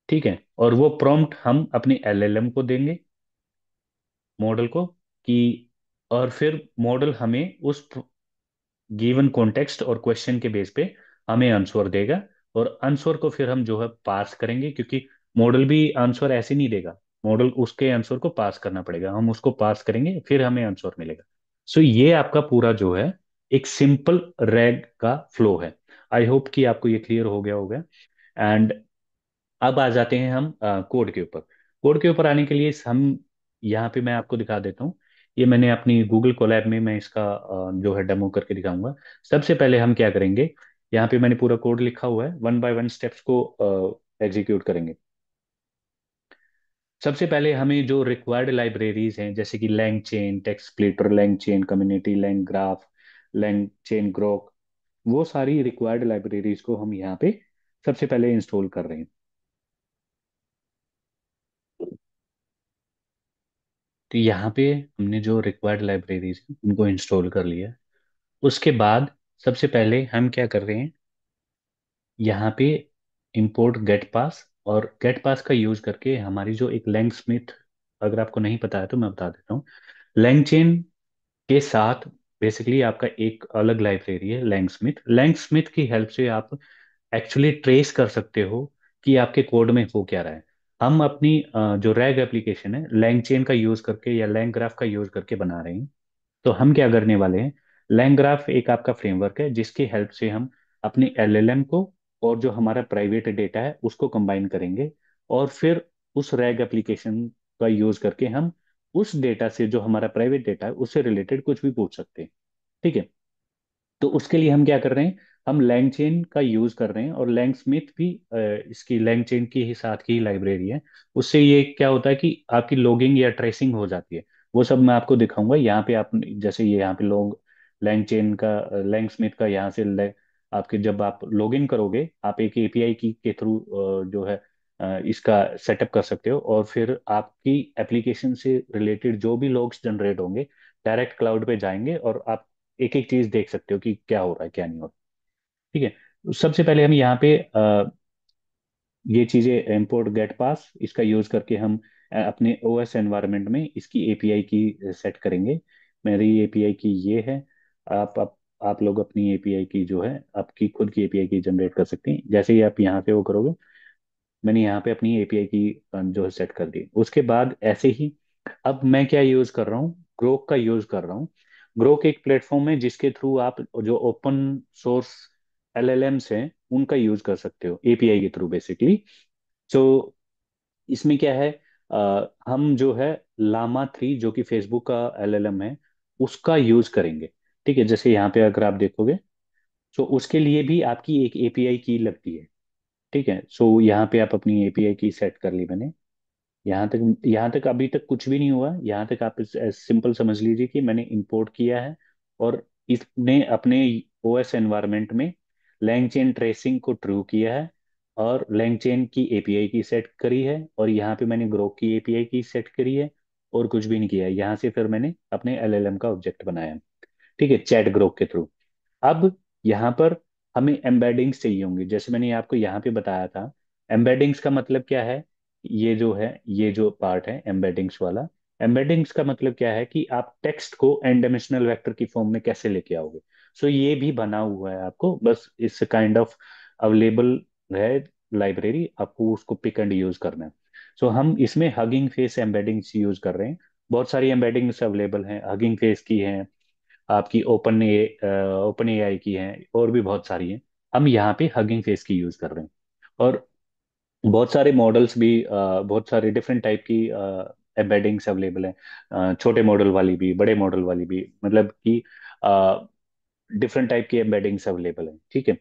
S1: ठीक है। और वो प्रॉम्प्ट हम अपने LLM को देंगे, मॉडल को, कि और फिर मॉडल हमें उस गिवन कॉन्टेक्स्ट और क्वेश्चन के बेस पे हमें आंसर देगा। और आंसर को फिर हम जो है पास करेंगे, क्योंकि मॉडल भी आंसर ऐसे नहीं देगा, मॉडल उसके आंसर को पास करना पड़ेगा, हम उसको पास करेंगे फिर हमें आंसर मिलेगा। सो ये आपका पूरा जो है एक सिंपल रैग का फ्लो है। आई होप कि आपको ये क्लियर हो गया होगा। एंड अब आ जाते हैं हम कोड के ऊपर। कोड के ऊपर आने के लिए हम यहाँ पे मैं आपको दिखा देता हूँ। ये मैंने अपनी गूगल कोलैब में मैं इसका जो है डेमो करके दिखाऊंगा। सबसे पहले हम क्या करेंगे, यहाँ पे मैंने पूरा कोड लिखा हुआ है, वन बाय वन स्टेप्स को एग्जीक्यूट करेंगे। सबसे पहले हमें जो रिक्वायर्ड लाइब्रेरीज हैं, जैसे कि LangChain, text splitter, LangChain community, LangGraph, LangChain Groq, वो सारी रिक्वायर्ड लाइब्रेरीज को हम यहाँ पे सबसे पहले इंस्टॉल कर रहे हैं। तो यहाँ पे हमने जो रिक्वायर्ड लाइब्रेरीज हैं उनको इंस्टॉल कर लिया। उसके बाद सबसे पहले हम क्या कर रहे हैं, यहाँ पे इंपोर्ट गेट पास, और गेट पास का यूज करके हमारी जो एक लैंग स्मिथ, अगर आपको नहीं पता है तो मैं बता देता हूँ। लैंग चेन के साथ बेसिकली आपका एक अलग लाइब्रेरी है लैंग स्मिथ। लैंग स्मिथ की हेल्प से आप एक्चुअली ट्रेस कर सकते हो कि आपके कोड में हो क्या रहा है। हम अपनी जो रैग एप्लीकेशन है लैंग चेन का यूज करके या लैंग ग्राफ का यूज करके बना रहे हैं। तो हम क्या करने वाले हैं, लैंग्राफ एक आपका फ्रेमवर्क है जिसकी हेल्प से हम अपने एलएलएम को और जो हमारा प्राइवेट डेटा है उसको कंबाइन करेंगे, और फिर उस रैग एप्लीकेशन का यूज करके हम उस डेटा से, जो हमारा प्राइवेट डेटा है उससे रिलेटेड कुछ भी पूछ सकते हैं। ठीक है। तो उसके लिए हम क्या कर रहे हैं, हम लैंग चेन का यूज कर रहे हैं, और लैंग स्मिथ भी इसकी लैंग चेन की ही साथ की लाइब्रेरी है। उससे ये क्या होता है कि आपकी लॉगिंग या ट्रेसिंग हो जाती है। वो सब मैं आपको दिखाऊंगा यहाँ पे। आप जैसे ये यहाँ पे लोग लैंग चेन का, लैंग स्मिथ का यहाँ से आपके जब आप लॉग इन करोगे, आप एक एपीआई की के थ्रू जो है इसका सेटअप कर सकते हो, और फिर आपकी एप्लीकेशन से रिलेटेड जो भी लॉग्स जनरेट होंगे डायरेक्ट क्लाउड पे जाएंगे, और आप एक एक चीज देख सकते हो कि क्या हो रहा है क्या नहीं हो रहा। ठीक है। तो सबसे पहले हम यहाँ पे ये चीजें इंपोर्ट गेट पास इसका यूज करके हम अपने ओएस एनवायरनमेंट में इसकी एपीआई की सेट करेंगे। मेरी एपीआई की ये है। आप लोग अपनी एपीआई की जो है आपकी खुद की एपीआई की जनरेट कर सकते हैं। जैसे ही आप यहाँ पे वो करोगे, मैंने यहाँ पे अपनी एपीआई की जो है सेट कर दी। उसके बाद ऐसे ही अब मैं क्या यूज कर रहा हूँ, ग्रोक का यूज कर रहा हूँ। ग्रोक एक प्लेटफॉर्म है जिसके थ्रू आप जो ओपन सोर्स एलएलएम्स हैं उनका यूज कर सकते हो एपीआई के थ्रू बेसिकली। सो इसमें क्या है, हम जो है लामा 3 जो कि फेसबुक का एलएलएम है उसका यूज करेंगे। ठीक है। जैसे यहाँ पे अगर आप देखोगे, तो उसके लिए भी आपकी एक एपीआई की लगती है। ठीक है। सो यहाँ पे आप अपनी एपीआई की सेट कर ली मैंने। यहाँ तक अभी तक कुछ भी नहीं हुआ। यहाँ तक आप सिंपल समझ लीजिए कि मैंने इंपोर्ट किया है, और इसने अपने ओएस एनवायरनमेंट में लैंग चेन ट्रेसिंग को ट्रू किया है, और लैंग चेन की एपीआई की सेट करी है, और यहाँ पे मैंने ग्रोक की एपीआई की सेट करी है, और कुछ भी नहीं किया है। यहाँ से फिर मैंने अपने एलएलएम का ऑब्जेक्ट बनाया है। ठीक है, चैट ग्रोक के थ्रू। अब यहाँ पर हमें एम्बेडिंग्स चाहिए होंगी, जैसे मैंने आपको यहाँ पे बताया था। एम्बेडिंग्स का मतलब क्या है, ये जो है, ये जो पार्ट है एम्बेडिंग्स वाला, एम्बेडिंग्स का मतलब क्या है कि आप टेक्स्ट को एन डायमेंशनल वेक्टर की फॉर्म में कैसे लेके आओगे। सो ये भी बना हुआ है आपको, बस इस काइंड ऑफ अवेलेबल है लाइब्रेरी, आपको उसको पिक एंड यूज करना है। सो हम इसमें हगिंग फेस एम्बेडिंग्स यूज कर रहे हैं। बहुत सारी एम्बेडिंग्स अवेलेबल हैं, हगिंग फेस की हैं, आपकी ओपन एआई की हैं, और भी बहुत सारी हैं। हम यहाँ पे हगिंग फेस की यूज कर रहे हैं। और बहुत सारे मॉडल्स भी, बहुत सारे डिफरेंट टाइप की एम्बेडिंग्स अवेलेबल हैं। छोटे मॉडल वाली भी, बड़े मॉडल वाली भी, मतलब कि डिफरेंट टाइप की एम्बेडिंग्स अवेलेबल हैं। ठीक है।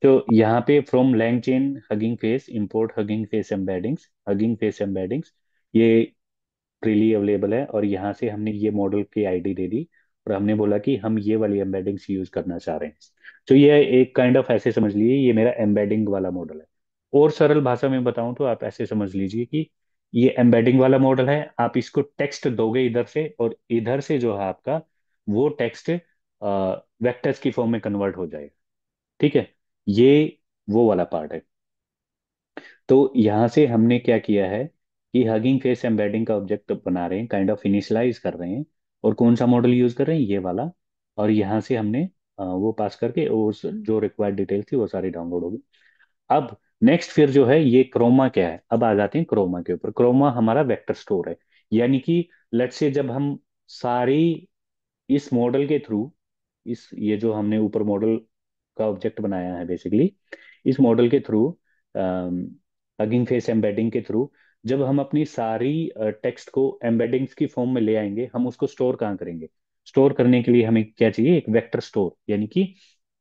S1: तो यहाँ पे from LangChain Hugging Face import Hugging Face embeddings, ये फ्रीली अवेलेबल है। और यहाँ से हमने ये मॉडल की आईडी दे दी, और हमने बोला कि हम ये वाली एम्बेडिंग्स यूज करना चाह रहे हैं। तो ये एक काइंड ऑफ ऐसे समझ लीजिए ये मेरा एम्बेडिंग वाला मॉडल है। और सरल भाषा में बताऊं तो आप ऐसे समझ लीजिए कि ये एम्बेडिंग वाला मॉडल है। आप इसको टेक्स्ट दोगे इधर से, और इधर से जो है आपका वो टेक्स्ट वेक्टर्स की फॉर्म में कन्वर्ट हो जाएगा। ठीक है। ये वो वाला पार्ट है। तो यहाँ से हमने क्या किया है कि हगिंग फेस एम्बेडिंग का ऑब्जेक्ट बना रहे हैं, काइंड ऑफ इनिशियलाइज कर रहे हैं। और कौन सा मॉडल यूज कर रहे हैं, ये वाला। और यहाँ से हमने वो पास करके उस जो रिक्वायर्ड डिटेल थी वो सारी डाउनलोड होगी। अब नेक्स्ट फिर जो है ये क्रोमा क्या है, अब आ जाते हैं क्रोमा के ऊपर। क्रोमा हमारा वेक्टर स्टोर है। यानी कि लेट्स से जब हम सारी इस मॉडल के थ्रू, इस ये जो हमने ऊपर मॉडल का ऑब्जेक्ट बनाया है बेसिकली, इस मॉडल के थ्रू, हगिंग फेस एम्बेडिंग के थ्रू, जब हम अपनी सारी टेक्स्ट को एम्बेडिंग्स की फॉर्म में ले आएंगे, हम उसको स्टोर कहाँ करेंगे। स्टोर करने के लिए हमें क्या चाहिए, एक वेक्टर स्टोर। यानी कि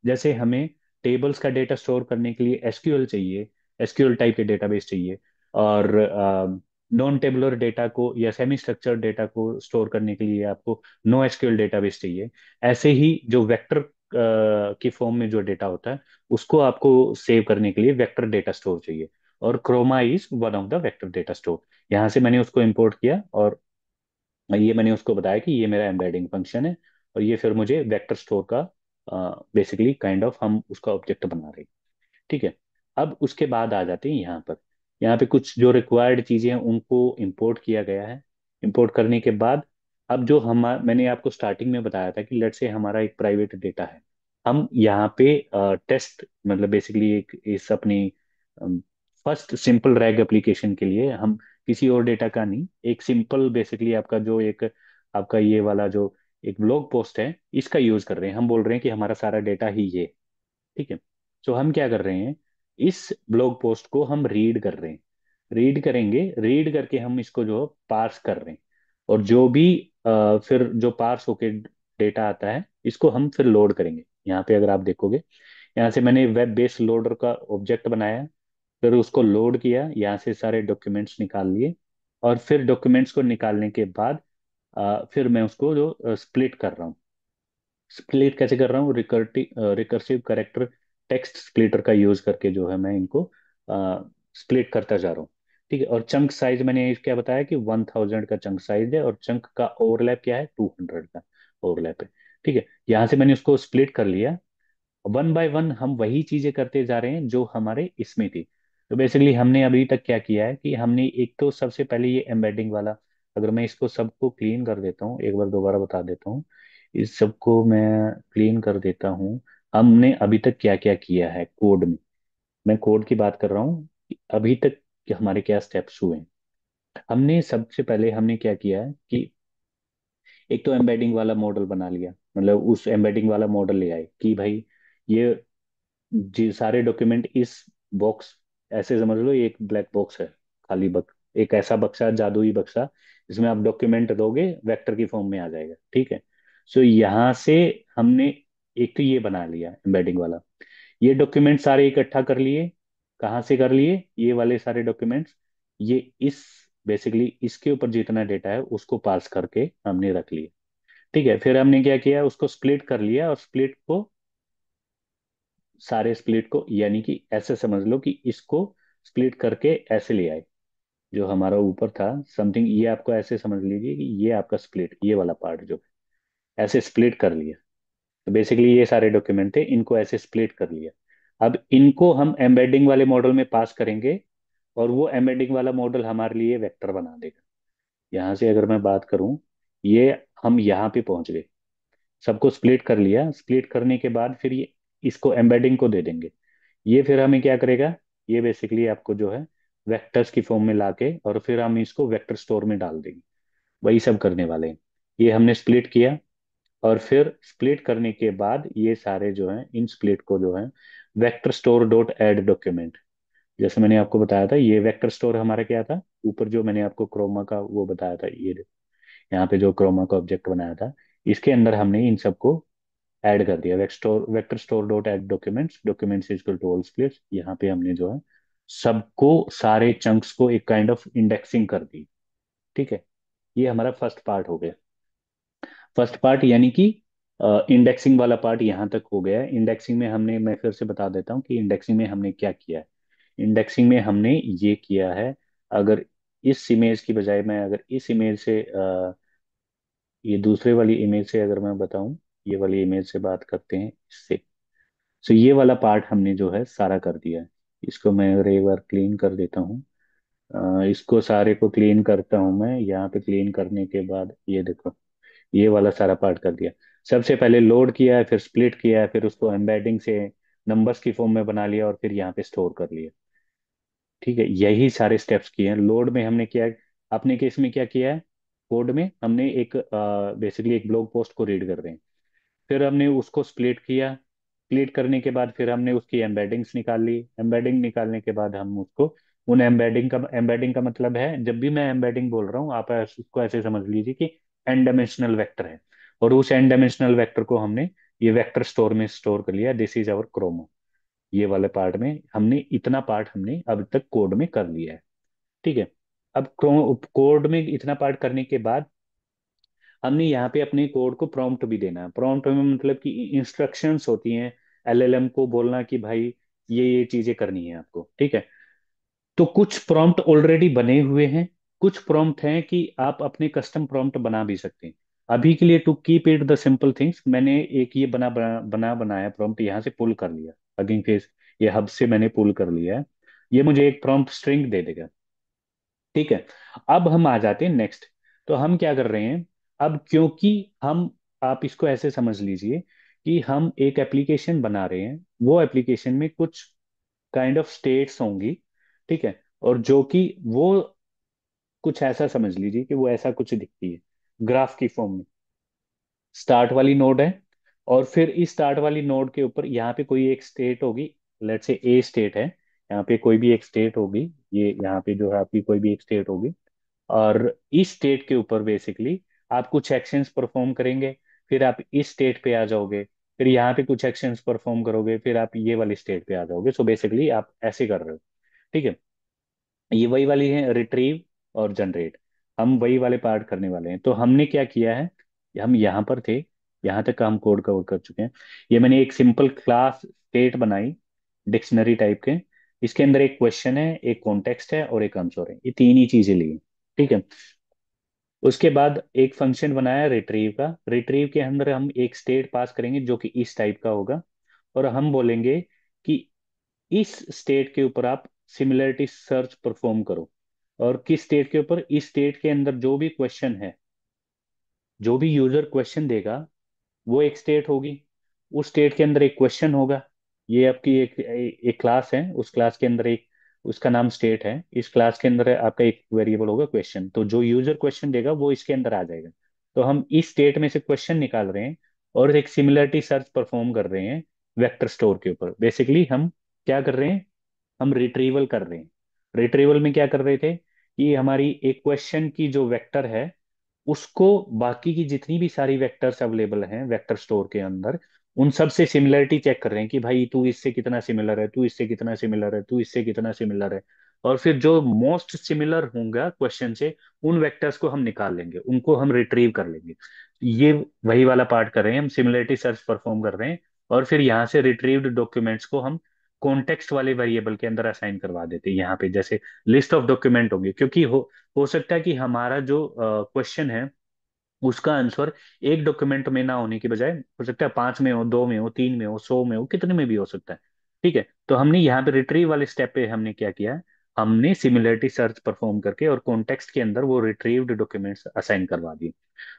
S1: जैसे हमें टेबल्स का डेटा स्टोर करने के लिए एसक्यूएल चाहिए, एसक्यूएल टाइप के डेटाबेस चाहिए, और नॉन टेबुलर डेटा को या सेमी स्ट्रक्चर्ड डेटा को स्टोर करने के लिए आपको नो एसक्यूएल डेटाबेस चाहिए। ऐसे ही जो वेक्टर की फॉर्म में जो डेटा होता है उसको आपको सेव करने के लिए वेक्टर डेटा स्टोर चाहिए। और Chroma is one of the vector data store. यहाँ से मैंने उसको इंपोर्ट किया, और ये मैंने उसको बताया कि ये मेरा एम्बेडिंग फंक्शन है, और ये फिर मुझे वेक्टर स्टोर का बेसिकली काइंड ऑफ हम उसका ऑब्जेक्ट बना रहे हैं। ठीक है। अब उसके बाद आ जाते हैं यहाँ पर। यहाँ पे कुछ जो रिक्वायर्ड चीजें हैं उनको इंपोर्ट किया गया है। इंपोर्ट करने के बाद अब जो हम मैंने आपको स्टार्टिंग में बताया था कि लेट्स से हमारा एक प्राइवेट डेटा है। हम यहाँ पे टेस्ट मतलब बेसिकली एक इस अपनी फर्स्ट सिंपल रैग एप्लीकेशन के लिए हम किसी और डेटा का नहीं, एक सिंपल बेसिकली आपका जो एक आपका ये वाला जो एक ब्लॉग पोस्ट है इसका यूज कर रहे हैं। हम बोल रहे हैं कि हमारा सारा डेटा ही ये। ठीक है। तो हम क्या कर रहे हैं, इस ब्लॉग पोस्ट को हम रीड कर रहे हैं। रीड करेंगे, रीड करके हम इसको जो पार्स कर रहे हैं। और जो भी फिर जो पार्स होके डेटा आता है इसको हम फिर लोड करेंगे। यहाँ पे अगर आप देखोगे, यहाँ से मैंने वेब बेस्ड लोडर का ऑब्जेक्ट बनाया, फिर उसको लोड किया, यहाँ से सारे डॉक्यूमेंट्स निकाल लिए। और फिर डॉक्यूमेंट्स को निकालने के बाद फिर मैं उसको जो स्प्लिट कर रहा हूँ। स्प्लिट कैसे कर रहा हूँ, रिकर्सिव करेक्टर टेक्स्ट स्प्लिटर का यूज करके जो है मैं इनको स्प्लिट करता जा रहा हूँ। ठीक है। और चंक साइज मैंने क्या बताया कि 1000 का चंक साइज है, और चंक का ओवरलैप क्या है, 200 का ओवरलैप है। ठीक है। यहाँ से मैंने उसको स्प्लिट कर लिया। वन बाय वन हम वही चीजें करते जा रहे हैं जो हमारे इसमें थी। तो बेसिकली हमने अभी तक क्या किया है कि हमने एक तो सबसे पहले ये एम्बेडिंग वाला, अगर मैं इसको सबको क्लीन कर देता हूँ, एक बार दोबारा बता देता हूँ, इस सबको मैं क्लीन कर देता हूँ। हमने अभी तक क्या क्या किया है कोड में, मैं कोड की बात कर रहा हूँ कि अभी तक कि हमारे क्या स्टेप्स हुए हैं। हमने सबसे पहले हमने क्या किया है कि एक तो एम्बेडिंग वाला मॉडल बना लिया, मतलब उस एम्बेडिंग वाला मॉडल ले आए कि भाई ये जी सारे डॉक्यूमेंट इस बॉक्स, ऐसे समझ लो ये एक ब्लैक बॉक्स है, खाली एक ऐसा बक्सा, जादुई बक्सा, जिसमें आप डॉक्यूमेंट दोगे वेक्टर की फॉर्म में आ जाएगा। ठीक है। सो यहाँ से हमने एक तो ये बना लिया एम्बेडिंग वाला। ये डॉक्यूमेंट सारे इकट्ठा कर लिए। कहाँ से कर लिए, ये वाले सारे डॉक्यूमेंट्स, ये इस बेसिकली इसके ऊपर जितना डेटा है उसको पास करके हमने रख लिया। ठीक है। फिर हमने क्या किया, उसको स्प्लिट कर लिया, और स्प्लिट को सारे स्प्लिट को यानी कि ऐसे समझ लो कि इसको स्प्लिट करके ऐसे ले आए। जो हमारा ऊपर था समथिंग, ये आपको ऐसे समझ लीजिए कि ये आपका स्प्लिट, ये वाला पार्ट जो ऐसे स्प्लिट कर लिया। तो बेसिकली ये सारे डॉक्यूमेंट थे, इनको ऐसे स्प्लिट कर लिया। अब इनको हम एम्बेडिंग वाले मॉडल में पास करेंगे, और वो एम्बेडिंग वाला मॉडल हमारे लिए वेक्टर बना देगा। यहाँ से अगर मैं बात करूँ, ये हम यहाँ पे पहुंच गए, सबको स्प्लिट कर लिया। स्प्लिट करने के बाद फिर ये इसको एम्बेडिंग को दे देंगे। ये फिर हमें क्या करेगा, ये बेसिकली आपको जो है वेक्टर्स की फॉर्म में लाके, और फिर हम इसको वेक्टर स्टोर में डाल देंगे। वही सब करने वाले हैं। ये हमने स्प्लिट किया, और फिर स्प्लिट करने के बाद ये सारे जो हैं इन स्प्लिट को जो है vector store dot add document, जैसे मैंने आपको बताया था, ये वेक्टर स्टोर हमारा क्या था, ऊपर जो मैंने आपको क्रोमा का वो बताया था, ये यहाँ पे जो क्रोमा का ऑब्जेक्ट बनाया था, इसके अंदर हमने इन सबको ऐड कर दिया। Vector store dot add documents, documents equal to all splits. यहाँ पे हमने जो है सबको सारे चंक्स को एक काइंड ऑफ इंडेक्सिंग कर दी। ठीक है। ये हमारा फर्स्ट पार्ट हो गया। फर्स्ट पार्ट यानी कि इंडेक्सिंग वाला पार्ट यहाँ तक हो गया है। इंडेक्सिंग में हमने, मैं फिर से बता देता हूँ कि इंडेक्सिंग में हमने क्या किया है। इंडेक्सिंग में हमने ये किया है, अगर इस इमेज की बजाय मैं अगर इस इमेज से ये दूसरे वाली इमेज से अगर मैं बताऊं, ये वाली इमेज से बात करते हैं इससे। सो ये वाला पार्ट हमने जो है सारा कर दिया है। इसको मैं अगर एक बार क्लीन कर देता हूँ, इसको सारे को क्लीन करता हूँ मैं। यहाँ पे क्लीन करने के बाद ये देखो, ये वाला सारा पार्ट कर दिया। सबसे पहले लोड किया है, फिर स्प्लिट किया है, फिर उसको एम्बेडिंग से नंबर्स की फॉर्म में बना लिया, और फिर यहाँ पे स्टोर कर लिया। ठीक है। यही सारे स्टेप्स किए हैं। लोड में हमने किया है, अपने केस में क्या किया है, कोड में हमने एक बेसिकली एक ब्लॉग पोस्ट को रीड कर रहे हैं, फिर हमने उसको स्प्लिट किया। स्प्लिट करने के बाद फिर हमने उसकी एम्बेडिंग्स निकाल ली। एम्बेडिंग निकालने के बाद हम उसको उन एम्बेडिंग का मतलब है, जब भी मैं एम्बेडिंग बोल रहा हूँ आप उसको ऐसे समझ लीजिए कि एन डायमेंशनल वेक्टर है, और उस एन डायमेंशनल वेक्टर को हमने ये वेक्टर स्टोर में स्टोर कर लिया। This is our Chroma. ये वाले पार्ट में हमने इतना पार्ट हमने अब तक कोड में कर लिया है। ठीक है। अब कोड में इतना पार्ट करने के बाद हमने यहाँ पे अपने कोड को प्रॉम्प्ट भी देना है। प्रॉम्प्ट में मतलब कि इंस्ट्रक्शंस होती हैं एलएलएम को बोलना कि भाई ये चीजें करनी है आपको। ठीक है। तो कुछ प्रॉम्प्ट ऑलरेडी बने हुए हैं, कुछ प्रॉम्प्ट हैं कि आप अपने कस्टम प्रॉम्प्ट बना भी सकते हैं। अभी के लिए to keep it the simple things, मैंने एक ये बनाया प्रॉम्प्ट यहाँ से पुल कर लिया, हगिंग फेस, ये हब से मैंने पुल कर लिया है। ये मुझे एक प्रॉम्प्ट स्ट्रिंग दे देगा। ठीक है। अब हम आ जाते हैं नेक्स्ट। तो हम क्या कर रहे हैं, अब क्योंकि हम, आप इसको ऐसे समझ लीजिए कि हम एक एप्लीकेशन बना रहे हैं, वो एप्लीकेशन में कुछ काइंड ऑफ स्टेट्स होंगी। ठीक है। और जो कि वो कुछ ऐसा समझ लीजिए कि वो ऐसा कुछ दिखती है ग्राफ की फॉर्म में। स्टार्ट वाली नोड है, और फिर इस स्टार्ट वाली नोड के ऊपर यहाँ पे कोई एक स्टेट होगी। लेट्स से ए स्टेट है, यहाँ पे कोई भी एक स्टेट होगी, ये यहाँ पे जो है आपकी कोई भी एक स्टेट होगी। और इस स्टेट के ऊपर बेसिकली आप कुछ एक्शंस परफॉर्म करेंगे, फिर आप इस स्टेट पे आ जाओगे, फिर यहाँ पे कुछ एक्शंस परफॉर्म करोगे, फिर आप ये वाली स्टेट पे आ जाओगे। सो बेसिकली आप ऐसे कर रहे हो। ठीक है। ये वही वाली है रिट्रीव और जनरेट, हम वही वाले पार्ट करने वाले हैं। तो हमने क्या किया है, हम यहाँ पर थे, यहाँ तक का हम कोड कवर कर चुके हैं। ये मैंने एक सिंपल क्लास स्टेट बनाई, डिक्शनरी टाइप के। इसके अंदर एक क्वेश्चन है, एक कॉन्टेक्स्ट है और एक आंसर है, ये तीन ही चीजें ली हैं। ठीक है। उसके बाद एक फंक्शन बनाया रिट्रीव का, रिट्रीव के अंदर हम एक स्टेट पास करेंगे जो कि इस टाइप का होगा। और हम बोलेंगे कि इस स्टेट के ऊपर आप सिमिलरिटी सर्च परफॉर्म करो। और किस स्टेट के ऊपर, इस स्टेट के अंदर जो भी क्वेश्चन है, जो भी यूजर क्वेश्चन देगा, वो एक स्टेट होगी। उस स्टेट के अंदर एक क्वेश्चन होगा। ये आपकी एक क्लास है, उस क्लास के अंदर एक, उसका नाम स्टेट है, इस क्लास के अंदर आपका एक वेरिएबल होगा क्वेश्चन, तो जो यूजर क्वेश्चन देगा वो इसके अंदर आ जाएगा। तो हम इस स्टेट में से क्वेश्चन निकाल रहे हैं और एक सिमिलरिटी सर्च परफॉर्म कर रहे हैं वेक्टर स्टोर के ऊपर। बेसिकली हम क्या कर रहे हैं, हम रिट्रीवल कर रहे हैं। रिट्रीवल में क्या कर रहे थे कि हमारी एक क्वेश्चन की जो वेक्टर है, उसको बाकी की जितनी भी सारी वेक्टर्स अवेलेबल हैं वेक्टर स्टोर के अंदर, उन सब से सिमिलरिटी चेक कर रहे हैं कि भाई तू इससे कितना सिमिलर है, तू इससे कितना सिमिलर है, तू इससे कितना सिमिलर है। और फिर जो मोस्ट सिमिलर होगा क्वेश्चन से, उन वेक्टर्स को हम निकाल लेंगे, उनको हम रिट्रीव कर लेंगे। ये वही वाला पार्ट कर रहे हैं, हम सिमिलरिटी सर्च परफॉर्म कर रहे हैं। और फिर यहाँ से रिट्रीव्ड डॉक्यूमेंट्स को हम कॉन्टेक्स्ट वाले वेरिएबल के अंदर असाइन करवा देते हैं। यहाँ पे जैसे लिस्ट ऑफ डॉक्यूमेंट होगी, क्योंकि हो सकता है कि हमारा जो क्वेश्चन है उसका आंसर एक डॉक्यूमेंट में ना होने की बजाय हो सकता है पांच में हो, दो में हो, तीन में हो, सौ में हो, कितने में भी हो सकता है। ठीक है। तो हमने यहाँ पे रिट्रीव वाले स्टेप पे हमने क्या किया है, हमने सिमिलरिटी सर्च परफॉर्म करके और कॉन्टेक्स्ट के अंदर वो रिट्रीव्ड डॉक्यूमेंट्स असाइन करवा दिए।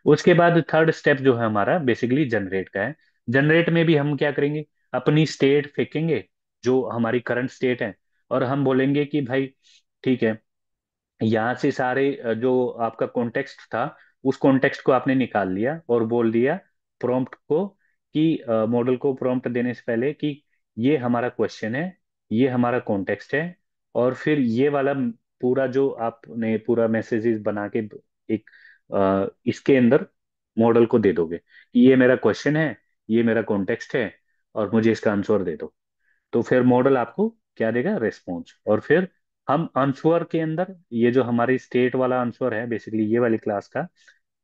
S1: उसके बाद थर्ड स्टेप जो है हमारा बेसिकली जनरेट का है। जनरेट में भी हम क्या करेंगे, अपनी स्टेट फेंकेंगे, जो हमारी करंट स्टेट है, और हम बोलेंगे कि भाई ठीक है, यहाँ से सारे जो आपका कॉन्टेक्स्ट था, उस कॉन्टेक्स्ट को आपने निकाल लिया और बोल दिया प्रॉम्प्ट को कि मॉडल को प्रॉम्प्ट देने से पहले कि ये हमारा क्वेश्चन है, ये हमारा कॉन्टेक्स्ट है। और फिर ये वाला पूरा जो आपने पूरा मैसेजेस बना के एक इसके अंदर मॉडल को दे दोगे कि ये मेरा क्वेश्चन है, ये मेरा कॉन्टेक्स्ट है, और मुझे इसका आंसर दे दो। तो फिर मॉडल आपको क्या देगा, रेस्पॉन्स। और फिर हम आंसर के अंदर ये जो हमारी स्टेट वाला आंसर है बेसिकली ये वाली क्लास का,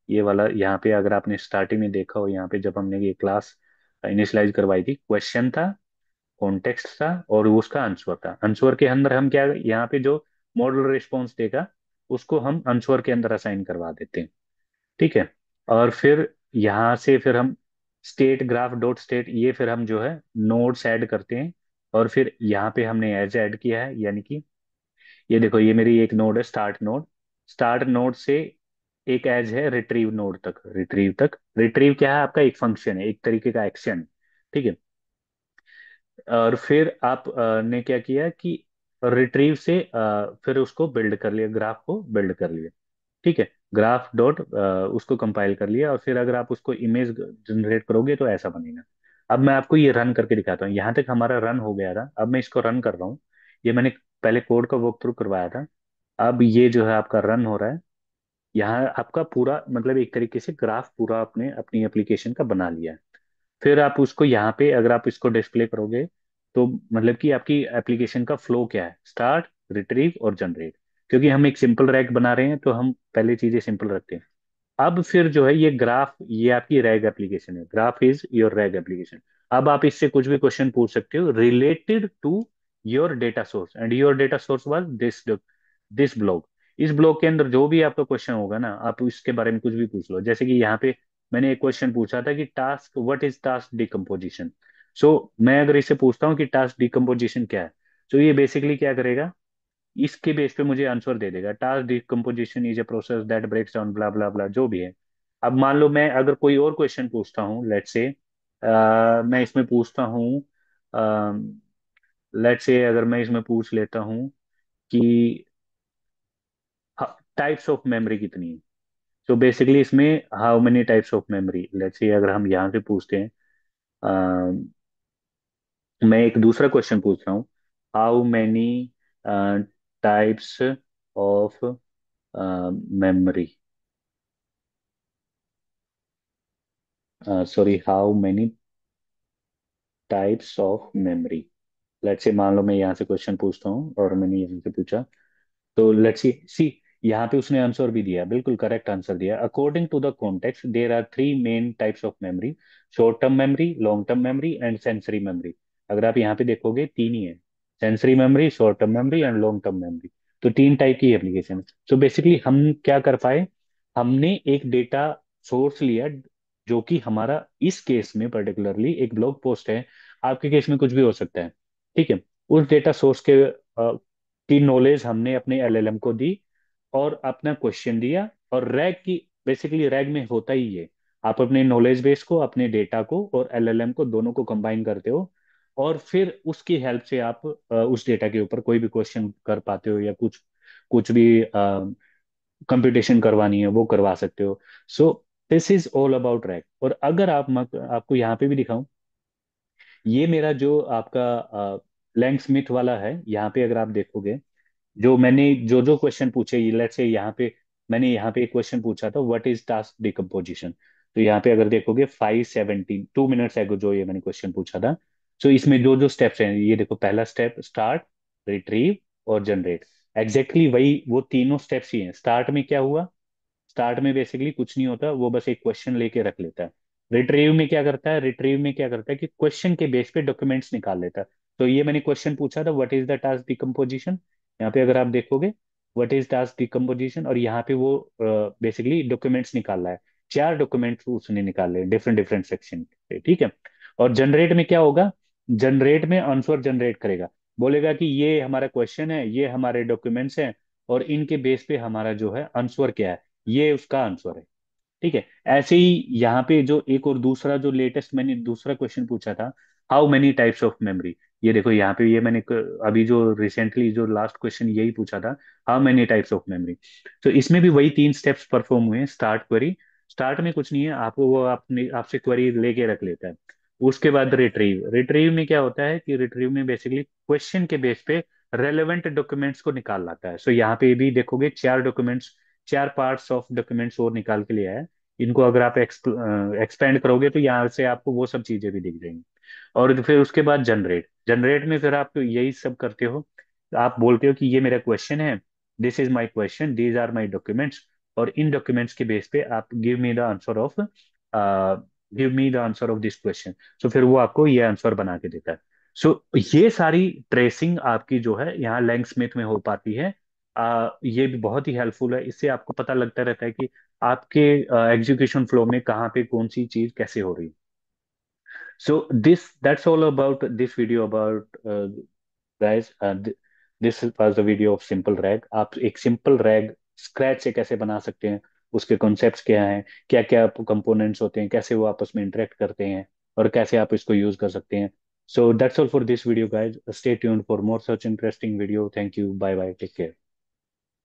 S1: ये वाला यहाँ पे अगर आपने स्टार्टिंग में देखा हो, यहाँ पे जब हमने ये क्लास इनिशियलाइज करवाई थी, क्वेश्चन था, कॉन्टेक्स्ट था, और उसका आंसर था। आंसर के अंदर हम क्या, यहाँ पे जो मॉडल रिस्पॉन्स देगा उसको हम आंसर के अंदर असाइन करवा देते हैं। ठीक है। और फिर यहाँ से फिर हम स्टेट ग्राफ डॉट स्टेट, ये फिर हम जो है नोड्स ऐड करते हैं। और फिर यहाँ पे हमने एज ऐड किया है, यानी कि ये देखो, ये मेरी एक नोड है स्टार्ट नोड। स्टार्ट नोड से एक एज है रिट्रीव नोड तक, रिट्रीव तक। रिट्रीव क्या है, आपका एक फंक्शन है, एक तरीके का एक्शन। ठीक है। और फिर आप ने क्या किया कि रिट्रीव से फिर उसको बिल्ड कर लिया, ग्राफ को बिल्ड कर लिया। ठीक है। ग्राफ डॉट उसको कंपाइल कर लिया, और फिर अगर आप उसको इमेज जनरेट करोगे तो ऐसा बनेगा। अब मैं आपको ये रन करके दिखाता हूँ, यहाँ तक हमारा रन हो गया था, अब मैं इसको रन कर रहा हूँ। ये मैंने पहले कोड का वॉक थ्रू करवाया था। अब ये जो है आपका रन हो रहा है। यहाँ आपका पूरा मतलब एक तरीके से ग्राफ पूरा आपने अपनी एप्लीकेशन का बना लिया है। फिर आप उसको यहाँ पे अगर आप इसको डिस्प्ले करोगे, तो मतलब कि आपकी एप्लीकेशन का फ्लो क्या है, स्टार्ट, रिट्रीव और जनरेट। क्योंकि हम एक सिंपल रैक बना रहे हैं तो हम पहले चीजें सिंपल रखते हैं। अब फिर जो है ये ग्राफ, ये आपकी रैग एप्लीकेशन है, graph is your RAG application. अब आप इससे कुछ भी क्वेश्चन पूछ सकते हो related to your data source, and your data source was this blog. इस ब्लॉग के अंदर जो भी आपका क्वेश्चन होगा ना, आप इसके बारे में कुछ भी पूछ लो। जैसे कि यहाँ पे मैंने एक क्वेश्चन पूछा था कि task what is task decomposition. So मैं अगर इसे पूछता हूँ कि टास्क डिकम्पोजिशन क्या है, तो ये बेसिकली क्या करेगा, इसके बेस पे मुझे आंसर दे देगा। Task decomposition is a process that breaks down blah blah blah, जो भी है। अब मान लो मैं अगर कोई और क्वेश्चन पूछता हूँ, लेट्स से मैं इसमें पूछता हूँ, लेट्स से अगर मैं इसमें पूछ लेता हूँ कि टाइप्स ऑफ मेमोरी कितनी है। तो बेसिकली इसमें how many types of memory, let's say अगर हम यहाँ से पूछते हैं, मैं एक दूसरा क्वेश्चन पूछ रहा हूँ, how many types of memory, sorry how many types of memory. Let's say मान लो मैं यहाँ से क्वेश्चन पूछता हूँ और मैंने यहाँ से पूछा, तो लेट्स सी सी यहाँ पे उसने आंसर भी दिया, बिल्कुल करेक्ट आंसर दिया। According to the context there are three main types of memory, short term memory, long term memory and sensory memory. अगर आप यहाँ पे देखोगे तीन ही है, sensory memory, short term memory and long term memory. तो तीन टाइप की एप्लीकेशन। तो बेसिकली हम क्या कर पाए, हमने एक डेटा सोर्स लिया, जो कि हमारा इस केस में पर्टिकुलरली एक ब्लॉग पोस्ट है, आपके केस में कुछ भी हो सकता है, ठीक है। उस डेटा सोर्स के की नॉलेज हमने अपने एलएलएम को दी और अपना क्वेश्चन दिया। और रैग की, बेसिकली रैग में होता ही ये, आप अपने नॉलेज बेस को, अपने डेटा को और एलएलएम को, दोनों को कंबाइन करते हो, और फिर उसकी हेल्प से आप उस डेटा के ऊपर कोई भी क्वेश्चन कर पाते हो, या कुछ कुछ भी कंप्यूटेशन करवानी है वो करवा सकते हो। So this is all about rag. और अगर आपको यहाँ पे भी दिखाऊं, ये मेरा जो आपका लैंग स्मिथ वाला है, यहाँ पे अगर आप देखोगे, जो मैंने जो जो क्वेश्चन पूछे, लेट्स से यहाँ पे मैंने यहाँ पे एक क्वेश्चन पूछा था, व्हाट इज टास्क डिकम्पोजिशन। तो यहाँ पे अगर देखोगे 5:17 2 मिनट्स एगो जो ये मैंने क्वेश्चन पूछा था। सो इसमें जो जो स्टेप्स हैं, ये देखो, पहला स्टेप स्टार्ट, रिट्रीव और जनरेट। एग्जैक्टली वही वो तीनों स्टेप्स ही हैं। स्टार्ट में क्या हुआ, स्टार्ट में बेसिकली कुछ नहीं होता, वो बस एक क्वेश्चन लेके रख लेता है। रिट्रीव में क्या करता है, रिट्रीव में क्या करता है कि क्वेश्चन के बेस पे डॉक्यूमेंट्स निकाल लेता है। तो ये मैंने क्वेश्चन पूछा था, what is the task decomposition. यहाँ पे अगर आप देखोगे, व्हाट इज टास्क डिकम्पोजिशन, और यहाँ पे वो बेसिकली डॉक्यूमेंट्स निकाल रहा है। चार डॉक्यूमेंट्स उसने निकाले डिफरेंट डिफरेंट सेक्शन पे, ठीक है। और जनरेट में क्या होगा, जनरेट में आंसर जनरेट करेगा, बोलेगा कि ये हमारा क्वेश्चन है, ये हमारे डॉक्यूमेंट्स हैं, और इनके बेस पे हमारा जो है आंसर क्या है, ये उसका आंसर है, ठीक है। ऐसे ही यहाँ पे जो एक और दूसरा जो लेटेस्ट मैंने दूसरा क्वेश्चन पूछा था, how many types of memory. ये देखो यहाँ पे ये मैंने अभी जो रिसेंटली जो लास्ट क्वेश्चन यही पूछा था, how many types of memory. तो इसमें भी वही तीन स्टेप्स परफॉर्म हुए हैं। स्टार्ट क्वेरी, स्टार्ट में कुछ नहीं है, आपको वो अपने आपसे क्वेरी लेके रख लेता है। उसके बाद रिट्रीव, रिट्रीव में क्या होता है कि रिट्रीव में बेसिकली क्वेश्चन के बेस पे रेलेवेंट डॉक्यूमेंट्स को निकाल लाता है। सो यहाँ पे भी देखोगे चार डॉक्यूमेंट्स, चार पार्ट्स ऑफ डॉक्यूमेंट्स और निकाल के लिया है। इनको अगर आप एक्सपेंड करोगे तो यहाँ से आपको वो सब चीजें भी दिख जाएंगी। और फिर उसके बाद जनरेट, जनरेट में फिर आप यही सब करते हो, आप बोलते हो कि ये मेरा क्वेश्चन है, this is my question, these are my documents, और इन डॉक्यूमेंट्स के बेस पे आप give me the answer of this question. So फिर वो आपको ये आंसर बना के देता है। सो ये सारी ट्रेसिंग आपकी जो है यहाँ लैंग स्मिथ में हो पाती है। ये भी बहुत ही हेल्पफुल है, इससे आपको पता लगता रहता है कि आपके एग्जीक्यूशन फ्लो में कहाँ पे कौन सी चीज कैसे हो रही है। So this that's all about this video about guys. This was the video of simple rag. आप एक सिंपल रैग स्क्रैच से कैसे बना सकते हैं, उसके कॉन्सेप्ट्स क्या हैं, क्या क्या कंपोनेंट्स होते हैं, कैसे वो आपस में इंटरेक्ट करते हैं, और कैसे आप इसको यूज कर सकते हैं। So that's all for this video guys, stay tuned for more such interesting video. Thank you, bye bye, take care.